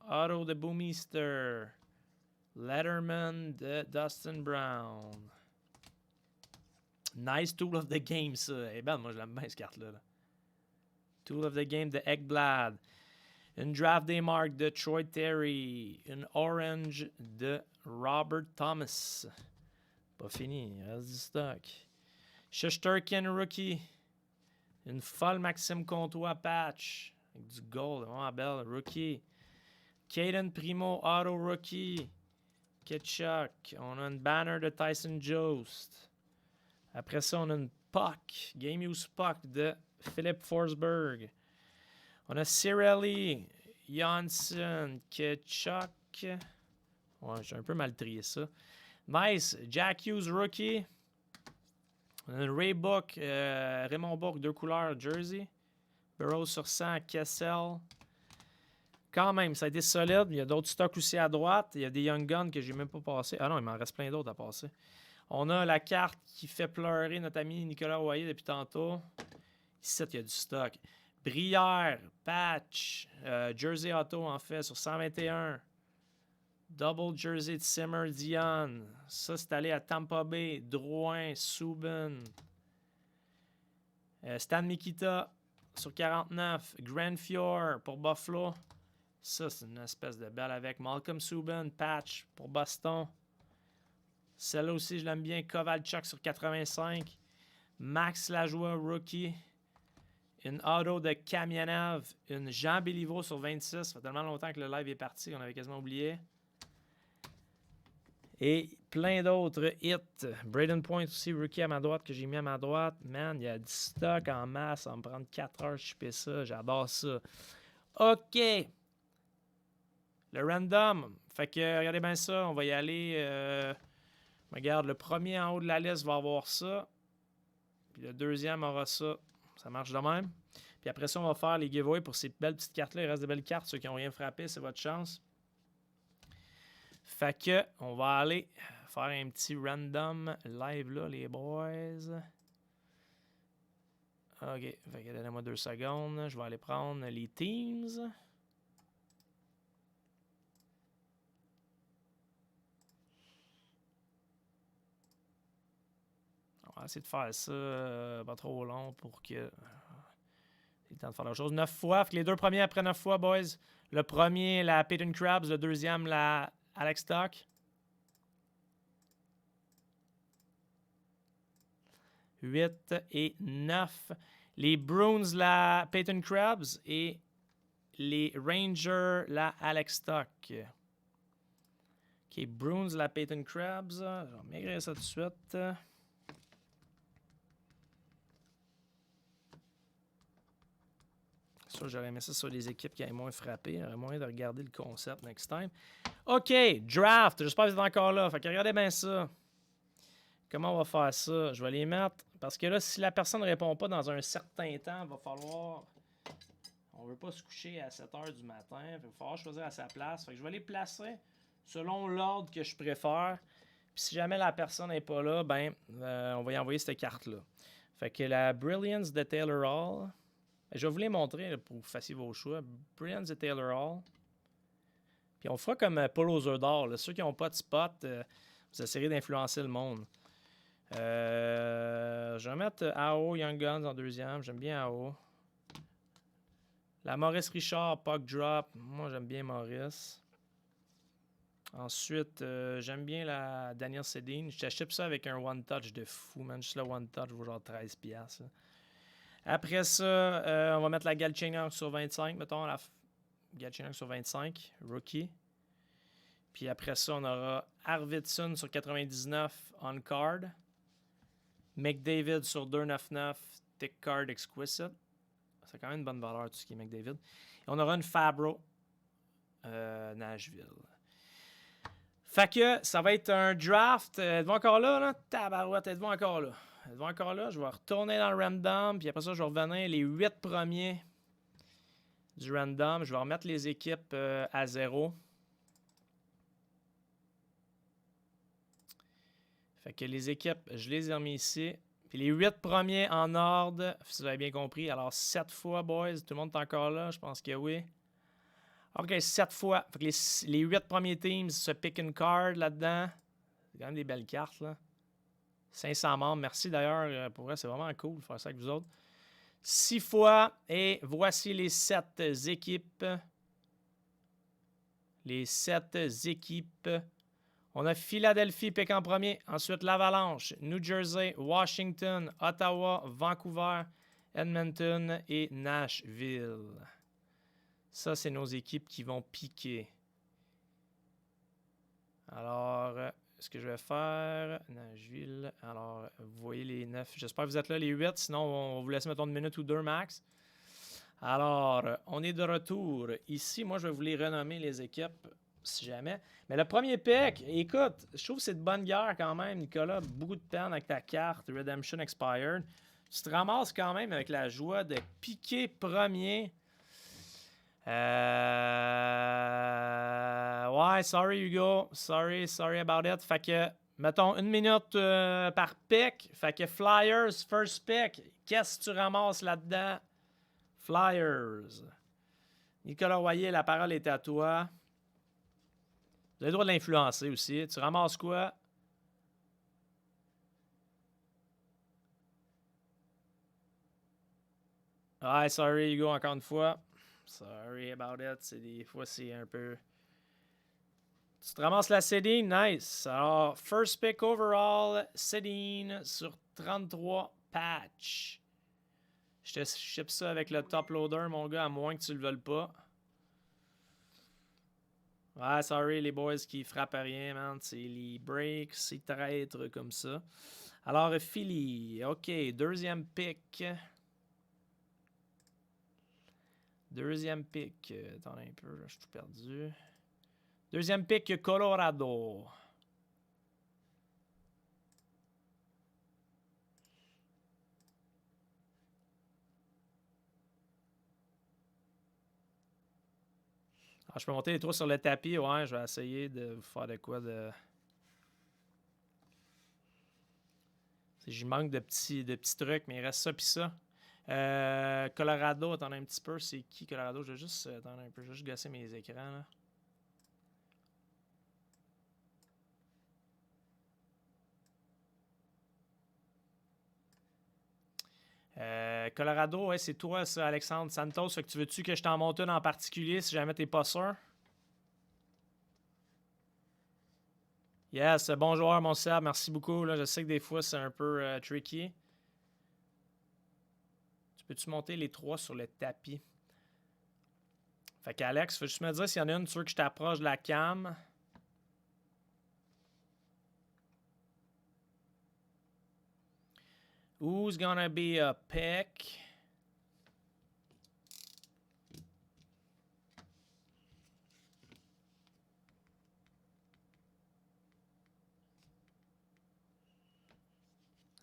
Auto de Boomister, Letterman de Dustin Brown. Nice Tool of the Game, ça. Eh ben, moi, je l'aime bien, cette carte-là. Là. Tool of the Game de Ekblad. Une Draft Day Mark de Troy Terry. Une Orange de Robert Thomas. Pas fini, il reste du stock. Shesterkin Rookie. Une folle Maxime Comtois patch. Avec du gold, vraiment belle. Rookie. Caden Primo Auto Rookie. Tkachuk. On a une banner de Tyson Jost. Après ça, on a une puck. Game Use Puck de Philip Forsberg. On a Cirelli, Janssen, Tkachuk. Ouais, j'ai un peu mal trié ça. Nice. Jack Hughes, rookie. On a une Raybook, Raymond Bourque, 2 couleurs, jersey. Burrows sur 100, Kessel. Quand même, ça a été solide. Il y a d'autres stocks aussi à droite. Il y a des Young Guns que j'ai même pas passé. Ah non, il m'en reste plein d'autres à passer. On a la carte qui fait pleurer notre ami Nicolas Royer depuis tantôt. Ici, il y a du stock. Brière, patch, jersey auto en fait sur 121. Double jersey de Simmer Dion. Ça, c'est allé à Tampa Bay. Drouin, Subban. Stan Mikita sur 49. Grand Fjord pour Buffalo. Ça, c'est une espèce de belle avec. Malcolm Subban, patch pour Boston. Celle-là aussi, je l'aime bien. Kovalchuk sur 85. Max Lajoie, rookie. Une auto de Kamienev. Une Jean Béliveau sur 26. Ça fait tellement longtemps que le live est parti qu'on avait quasiment oublié. Et plein d'autres hits. Braden Point aussi, rookie à ma droite, que j'ai mis à ma droite. Man, il y a du stock en masse. Ça va me prendre 4 heures de choper ça. J'adore ça. OK. Le random. Fait que, regardez bien ça. On va y aller. Regarde, le premier en haut de la liste va avoir ça. Puis le deuxième aura ça. Ça marche de même. Puis après ça, on va faire les giveaways pour ces belles petites cartes-là. Il reste de belles cartes. Ceux qui n'ont rien frappé, c'est votre chance. Fait que, on va aller faire un petit random live là, les boys. OK. Fait que donnez-moi 2 secondes. Je vais aller prendre les teams. On va essayer de faire ça pas trop long pour que... c'est le temps de faire la chose 9 fois. Fait que les 2 premiers après 9 fois, boys. Le premier, la Peyton Krabs. Le deuxième, la Alex Stock. 8 et 9. Les Bruins, la Peyton Krabs. Et les Rangers, la Alex Stock. OK, Bruins, la Peyton Krabs. Je vais maigrir ça tout de suite. Ça, j'aurais aimé ça sur des équipes qui avaient moins frappé. J'aurais moyen de regarder le concept next time. OK, draft. J'espère que vous êtes encore là. Fait que regardez bien ça. Comment on va faire ça? Je vais les mettre. Parce que là, si la personne ne répond pas dans un certain temps, il va falloir. On ne veut pas se coucher à 7 h du matin. Il va falloir choisir à sa place. Fait que je vais les placer selon l'ordre que je préfère. Puis si jamais la personne n'est pas là, ben, on va y envoyer cette carte-là. Fait que la Brilliance de Taylor Hall. Je vais vous les montrer là, pour que vous fassiez vos choix. Brilliance de Taylor Hall. Puis on fera comme Paul aux œufs d'or. Ceux qui n'ont pas de spot, vous essayerez d'influencer le monde. Je vais mettre AO Young Guns en deuxième. J'aime bien AO. La Maurice Richard, Puck Drop. Moi, j'aime bien Maurice. Ensuite, j'aime bien la Daniel Sedin. Je t'achète ça avec un One Touch de fou, man. Juste le One Touch vaut genre 13$. Après ça, on va mettre la Galchenyuk sur 25, mettons. La Galchenyuk sur 25, rookie. Puis après ça, on aura Arvidsson sur 99, on card. McDavid sur 299, thick card exquisite. C'est quand même une bonne valeur, tout ce qui est McDavid. Et on aura une Fabro, Nashville. Fait que ça va être un draft. Êtes-vous encore là? Tabarouette, êtes-vous encore là? Êtes-vous encore là? Je vais retourner dans le random. Puis après ça, je vais revenir les 8 premiers du random. Je vais remettre les équipes à 0. Fait que les équipes, je les ai remis ici. Puis les 8 premiers en ordre, si vous avez bien compris. Alors 7 fois, boys. Tout le monde est encore là? Je pense que oui. OK, 7 fois. Fait que les 8 premiers teams se pick une card là-dedans. C'est quand même des belles cartes, là. 500 membres. Merci d'ailleurs. Pour vrai, c'est vraiment cool de faire ça avec vous autres. 6 fois. Et voici les 7 équipes. Les 7 équipes. On a Philadelphie, pick en premier. Ensuite, l'Avalanche, New Jersey, Washington, Ottawa, Vancouver, Edmonton et Nashville. Ça, c'est nos équipes qui vont piquer. Alors, ce que je vais faire, Nashville, alors, vous voyez les 9. J'espère que vous êtes là, les 8. Sinon, on va vous laisser, mettons, une minute ou deux max. Alors, on est de retour. Ici, moi, je vais vous les renommer, les équipes, si jamais. Mais le premier pick, écoute, je trouve que c'est de bonne guerre quand même, Nicolas. Beaucoup de peine avec ta carte Redemption Expired. Tu te ramasses quand même avec la joie de piquer premier. Ouais, sorry Hugo. Sorry about it. Fait que, mettons, une minute par pick. Fait que Flyers, first pick. Qu'est-ce que tu ramasses là-dedans? Flyers. Nicolas Royer, la parole est à toi. Vous avez le droit de l'influencer aussi. Tu ramasses quoi? Ouais, sorry Hugo, encore une fois. Sorry about it. Des fois, c'est un peu... Tu te ramasses la Sedin, nice. Alors, first pick overall, Sedin sur 33 patch. Je te ship ça avec le top loader, mon gars, à moins que tu le veuilles pas. Ouais, sorry, les boys qui frappent à rien, man. C'est les breaks, c'est traître comme ça. Alors, Philly, OK, deuxième pick. Deuxième pick. Attendez un peu, je suis tout perdu. Deuxième pick, Colorado. Alors, je peux monter les trois sur le tapis. Ouais, je vais essayer de faire de quoi de... J'y manque de petits trucs, mais il reste ça puis ça. Colorado, attendez un petit peu. C'est qui Colorado? Je vais juste... attendez un peu, je vais juste gosser mes écrans, là. Colorado, ouais, c'est toi, ça, Alexandre Santos. Fait que tu veux-tu que je t'en monte une en particulier si jamais t'es pas sûr? Yes, bon joueur, mon Seb. Merci beaucoup. Là, je sais que des fois, c'est un peu tricky. Tu peux-tu monter les trois sur le tapis? Fait qu'Alex, faut juste me dire s'il y en a une, tu veux que je t'approche de la cam. Who's gonna be a pick?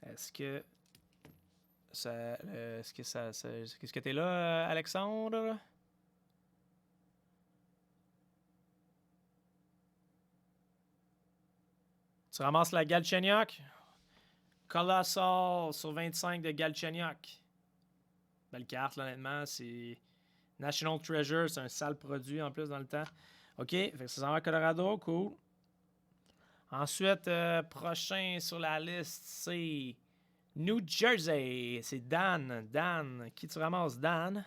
Est-ce que ça... Est-ce que ça... Est-ce que t'es là, Alexandre? Tu ramasses la Galchenyuk? Colossal sur 25 de Galchenyuk. Belle carte, là, honnêtement. C'est National Treasure. C'est un sale produit en plus dans le temps. OK, fait que ça s'en va à Colorado. Cool. Ensuite, prochain sur la liste, c'est New Jersey. C'est Dan. Dan. Qui tu ramasses, Dan?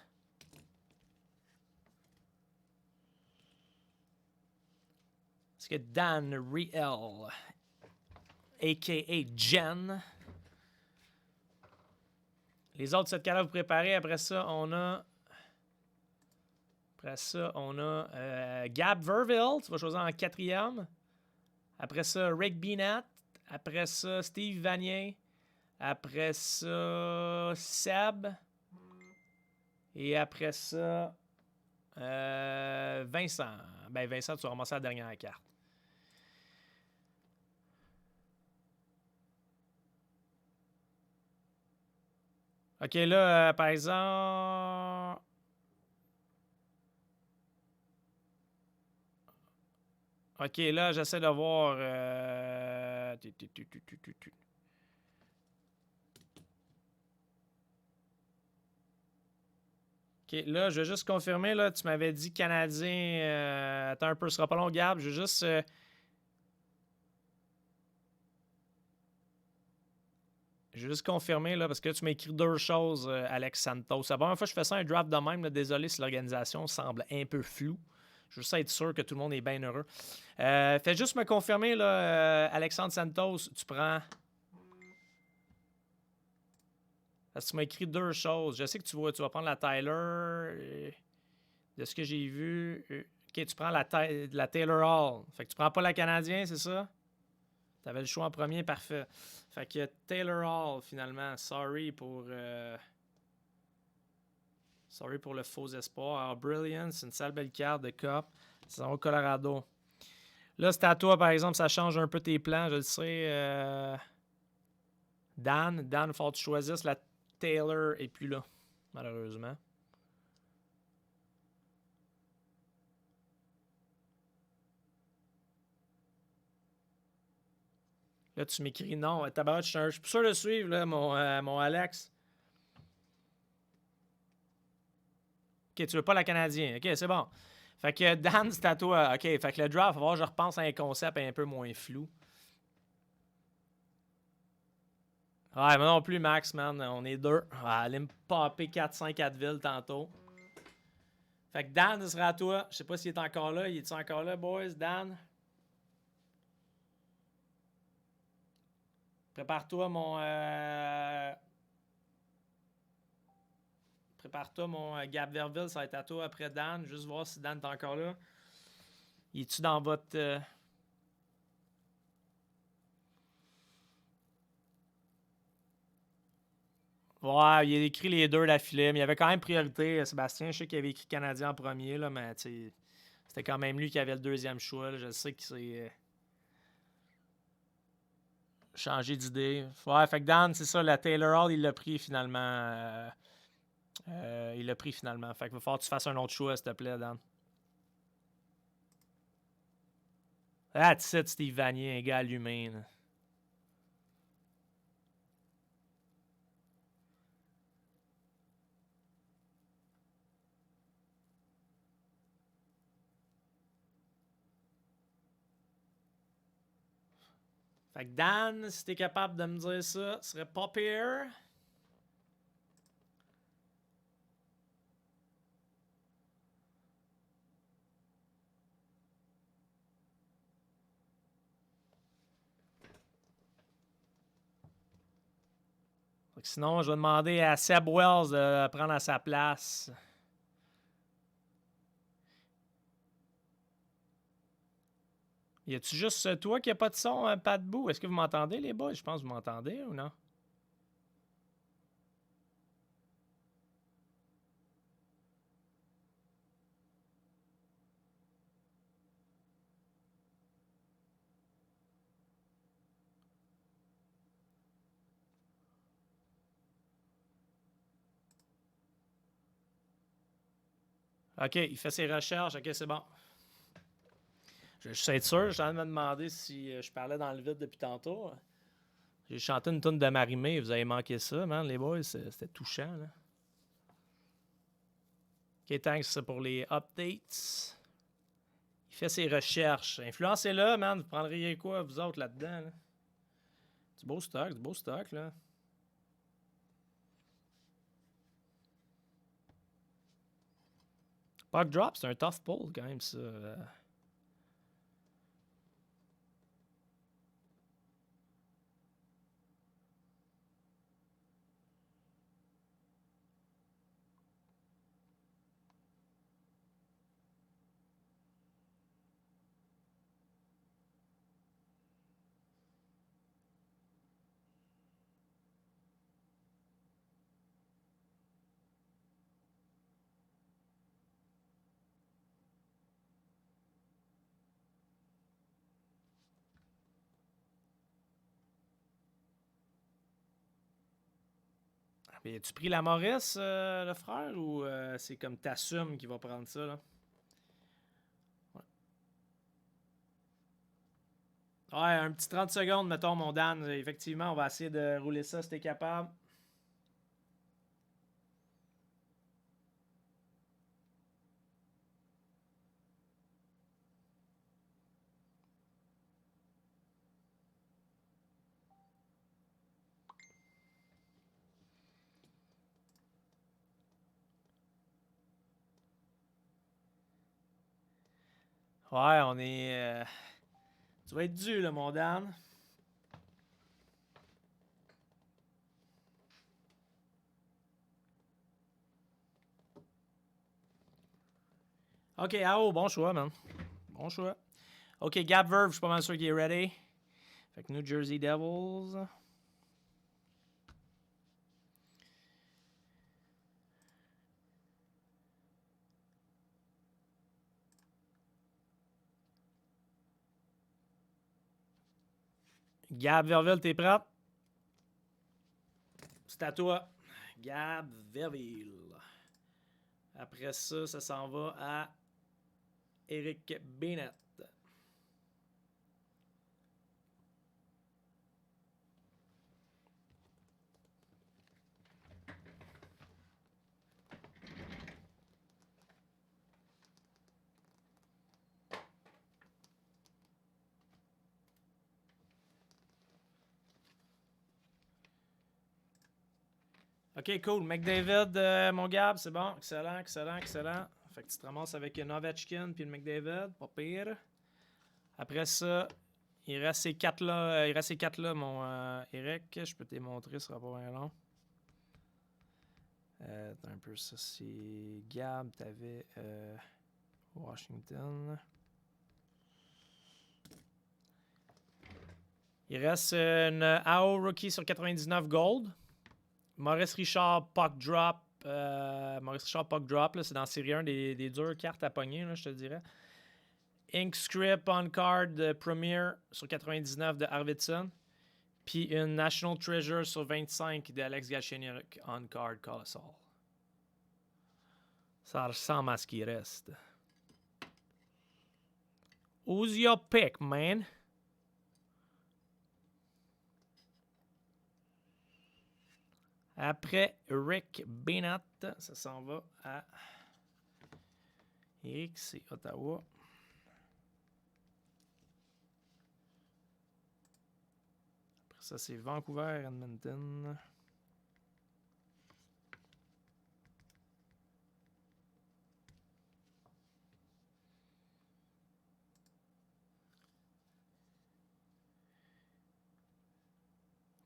Est-ce que Dan Riel, a.k.a. Jen. Les autres, cette carte-là, vous préparez. Après ça, on a... Gab Verville. Tu vas choisir en 4e. Après ça, Rick Beanat. Après ça, Steve Vanier. Après ça, Seb. Et après ça, Vincent. Ben, Vincent, tu vas ramasser la dernière carte. OK, là, par exemple... OK, là, j'essaie de voir... OK, là, je vais juste confirmer, là, tu m'avais dit Canadien... attends un peu, ce sera pas long, Gab. Je vais juste... Je vais juste confirmer, là, parce que tu m'as écrit deux choses, Alex Santos. C'est la première fois que je fais ça, un draft de même. Là, désolé si l'organisation semble un peu floue. Je veux juste être sûr que tout le monde est bien heureux. Fais juste me confirmer, là, Alexandre Santos, tu prends... Parce que tu m'as écrit deux choses. Je sais que tu vas prendre la Tyler. De ce que j'ai vu... OK, tu prends la Taylor Hall. Fait que tu prends pas la Canadien, c'est ça? Tu avais le choix en premier, parfait. Fait que Taylor Hall, finalement. Sorry pour le faux espoir. Alors, Brilliant, c'est une sale belle carte de Cup. C'est au Colorado. Là, c'est à toi, par exemple, ça change un peu tes plans, je le sais. Dan, il faut que tu choisisses. La Taylor est plus là, malheureusement. Là, tu m'écris non. Tabarouette, je suis plus sûr de suivre, là, mon Alex. OK, tu veux pas la Canadienne. OK, c'est bon. Fait que Dan, c'est à toi. OK, fait que le draft, il va falloir que je repense à un concept un peu moins flou. Ouais, mais non plus, Max, man. On est deux. On va aller me popper 4-5 Advil tantôt. Fait que Dan, ce sera à toi. Je sais pas s'il est encore là. Il est-tu encore là, boys? Dan? Prépare-toi, mon... Prépare-toi, mon Gab Verville. Ça va être à toi après Dan. Juste voir si Dan est encore là. Il est-tu dans votre... Ouais, il a écrit les deux d'affilée, mais il y avait quand même priorité. Sébastien, je sais qu'il avait écrit Canadien en premier, là, mais c'était quand même lui qui avait le deuxième choix. Là. Je sais qu'il s'est changé d'idée. Ouais, fait que Dan, c'est ça, la Taylor Hall, il l'a pris finalement. Il l'a pris finalement. Fait qu'il va falloir que tu fasses un autre choix, s'il te plaît, Dan. That's it, Steve Vanier, un gars allumé. Là. Fait que Dan, si t'es capable de me dire ça, ce serait pas pire. Fait que sinon, je vais demander à Seb Wells de prendre à sa place. Y a-tu juste toi qui a pas de son, pas de bout? Est-ce que vous m'entendez, les boys? Je pense que vous m'entendez ou non? OK, il fait ses recherches. OK, c'est bon. Je vais juste être sûr. J'ai envie de me demander si je parlais dans le vide depuis tantôt. J'ai chanté une tune de Marimé. Vous avez manqué ça, man, les boys. C'était touchant, là. OK, thanks pour les updates. Il fait ses recherches. Influencez-le, man. Vous prendriez quoi, vous autres, là-dedans? Là? Du beau stock, là. Puck drop, c'est un tough pull, quand même, ça. Mais as-tu pris la Maurice, le frère, ou c'est comme t'assumes qu'il va prendre ça, là? Ouais, un petit 30 secondes, mettons, mon Dan. Effectivement, on va essayer de rouler ça si t'es capable. Ouais, on est... Tu vas être dû, là, mon Dan. OK, AO, bon choix, man. Bon choix. OK, Gab Verve, je suis pas mal sûr qu'il est ready. Fait que New Jersey Devils. Gab Verville, t'es prêt? C'est à toi. Gab Verville. Après ça, ça s'en va à Eric Bennett. OK, cool. McDavid, mon Gab, c'est bon. Excellent, excellent, excellent. Fait que tu te ramasses avec une Ovechkin puis le McDavid. Pas pire. Après ça, il reste ces quatre-là. Il reste ces quatre-là, mon Eric. Je peux te les montrer, ce sera pas bien long. Un peu ça, c'est Gab. T'avais Washington. Il reste une AO Rookie sur 99 Gold. Maurice Richard Puck Drop. Maurice Richard Puck Drop, c'est dans série 1 des dures cartes à pogner, là, je te dirais. Ink Script on Card Premier sur 99 de Arvidsson. Puis une National Treasure sur 25 de Alex Galchenyuk on Card Colossal. Ça ressemble à ce qui reste. Who's your pick, man? Après Rick Bennett, ça s'en va à Eric, c'est Ottawa. Après ça, c'est Vancouver, Edmonton.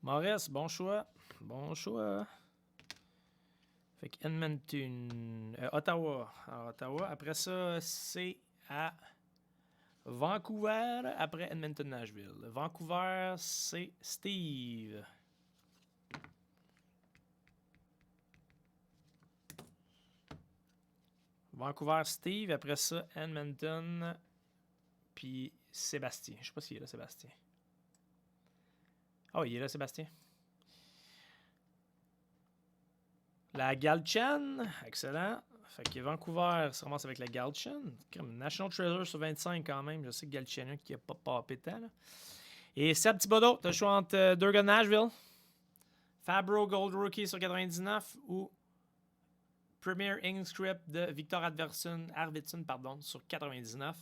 Maurice, bon choix. Bon choix. Fait que Edmonton. Ottawa. Alors, Ottawa. Après ça, c'est à Vancouver. Après Edmonton, Nashville. Vancouver, c'est Steve. Vancouver, Steve. Après ça, Edmonton. Puis Sébastien. Je sais pas s'il est là, Sébastien. Oh, il est là, Sébastien. La Galchen. Excellent. Fait que Vancouver se ramasse avec la Galchen. Comme National Treasure sur 25 quand même. Je sais que Galchenyuk qui a pas popé tant. Là. Et Seb Thibodeau, t'as le choix entre deux gars de Nashville. Fabro Gold Rookie sur 99 ou Premier Inscript de Victor Arvidsson sur 99.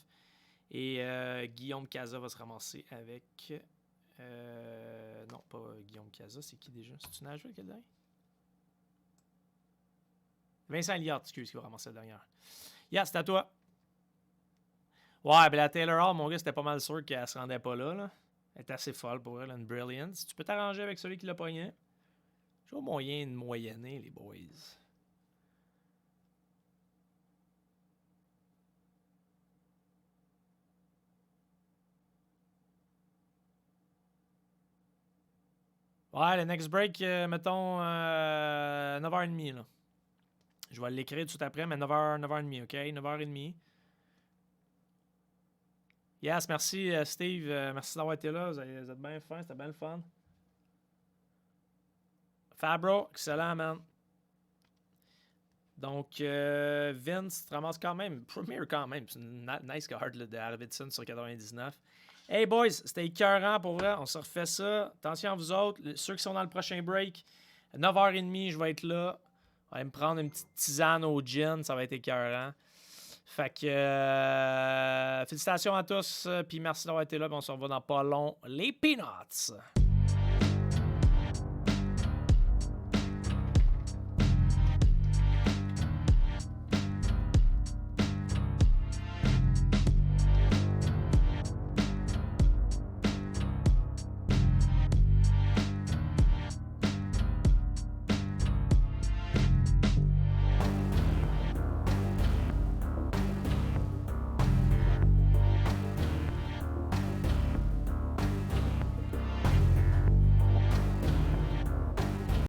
Et Guillaume Caza va se ramasser avec... non, pas Guillaume Caza, c'est qui déjà? C'est-tu Nashville qui est le dernier? Vincent Liard, excuse, qui va ramasser la dernière. Yeah, c'est à toi. Ouais, ben la Taylor Hall, mon gars, c'était pas mal sûr qu'elle se rendait pas là. Elle est assez folle pour elle, une Brilliance. Tu peux t'arranger avec celui qui l'a pogné. J'ai au moyen de moyenner, les boys. Ouais, le next break, mettons 9h30. Là. Je vais l'écrire tout de suite après, mais 9h30, OK? 9h30. Yes, merci Steve. Merci d'avoir été là. Vous êtes bien fin, c'était bien le fun. Fabro, excellent, man. Donc, Vince, tu te ramasses quand même. Premier quand même. C'est une nice card là, de Arvidsson sur 99. Hey boys, c'était écœurant pour vrai. On se refait ça. Attention à vous autres. Ceux qui sont dans le prochain break, 9h30, je vais être là. On va me prendre une petite tisane au gin. Ça va être écœurant. Fait que félicitations à tous. Puis merci d'avoir été là. On se revoit dans pas long. Les Peanuts!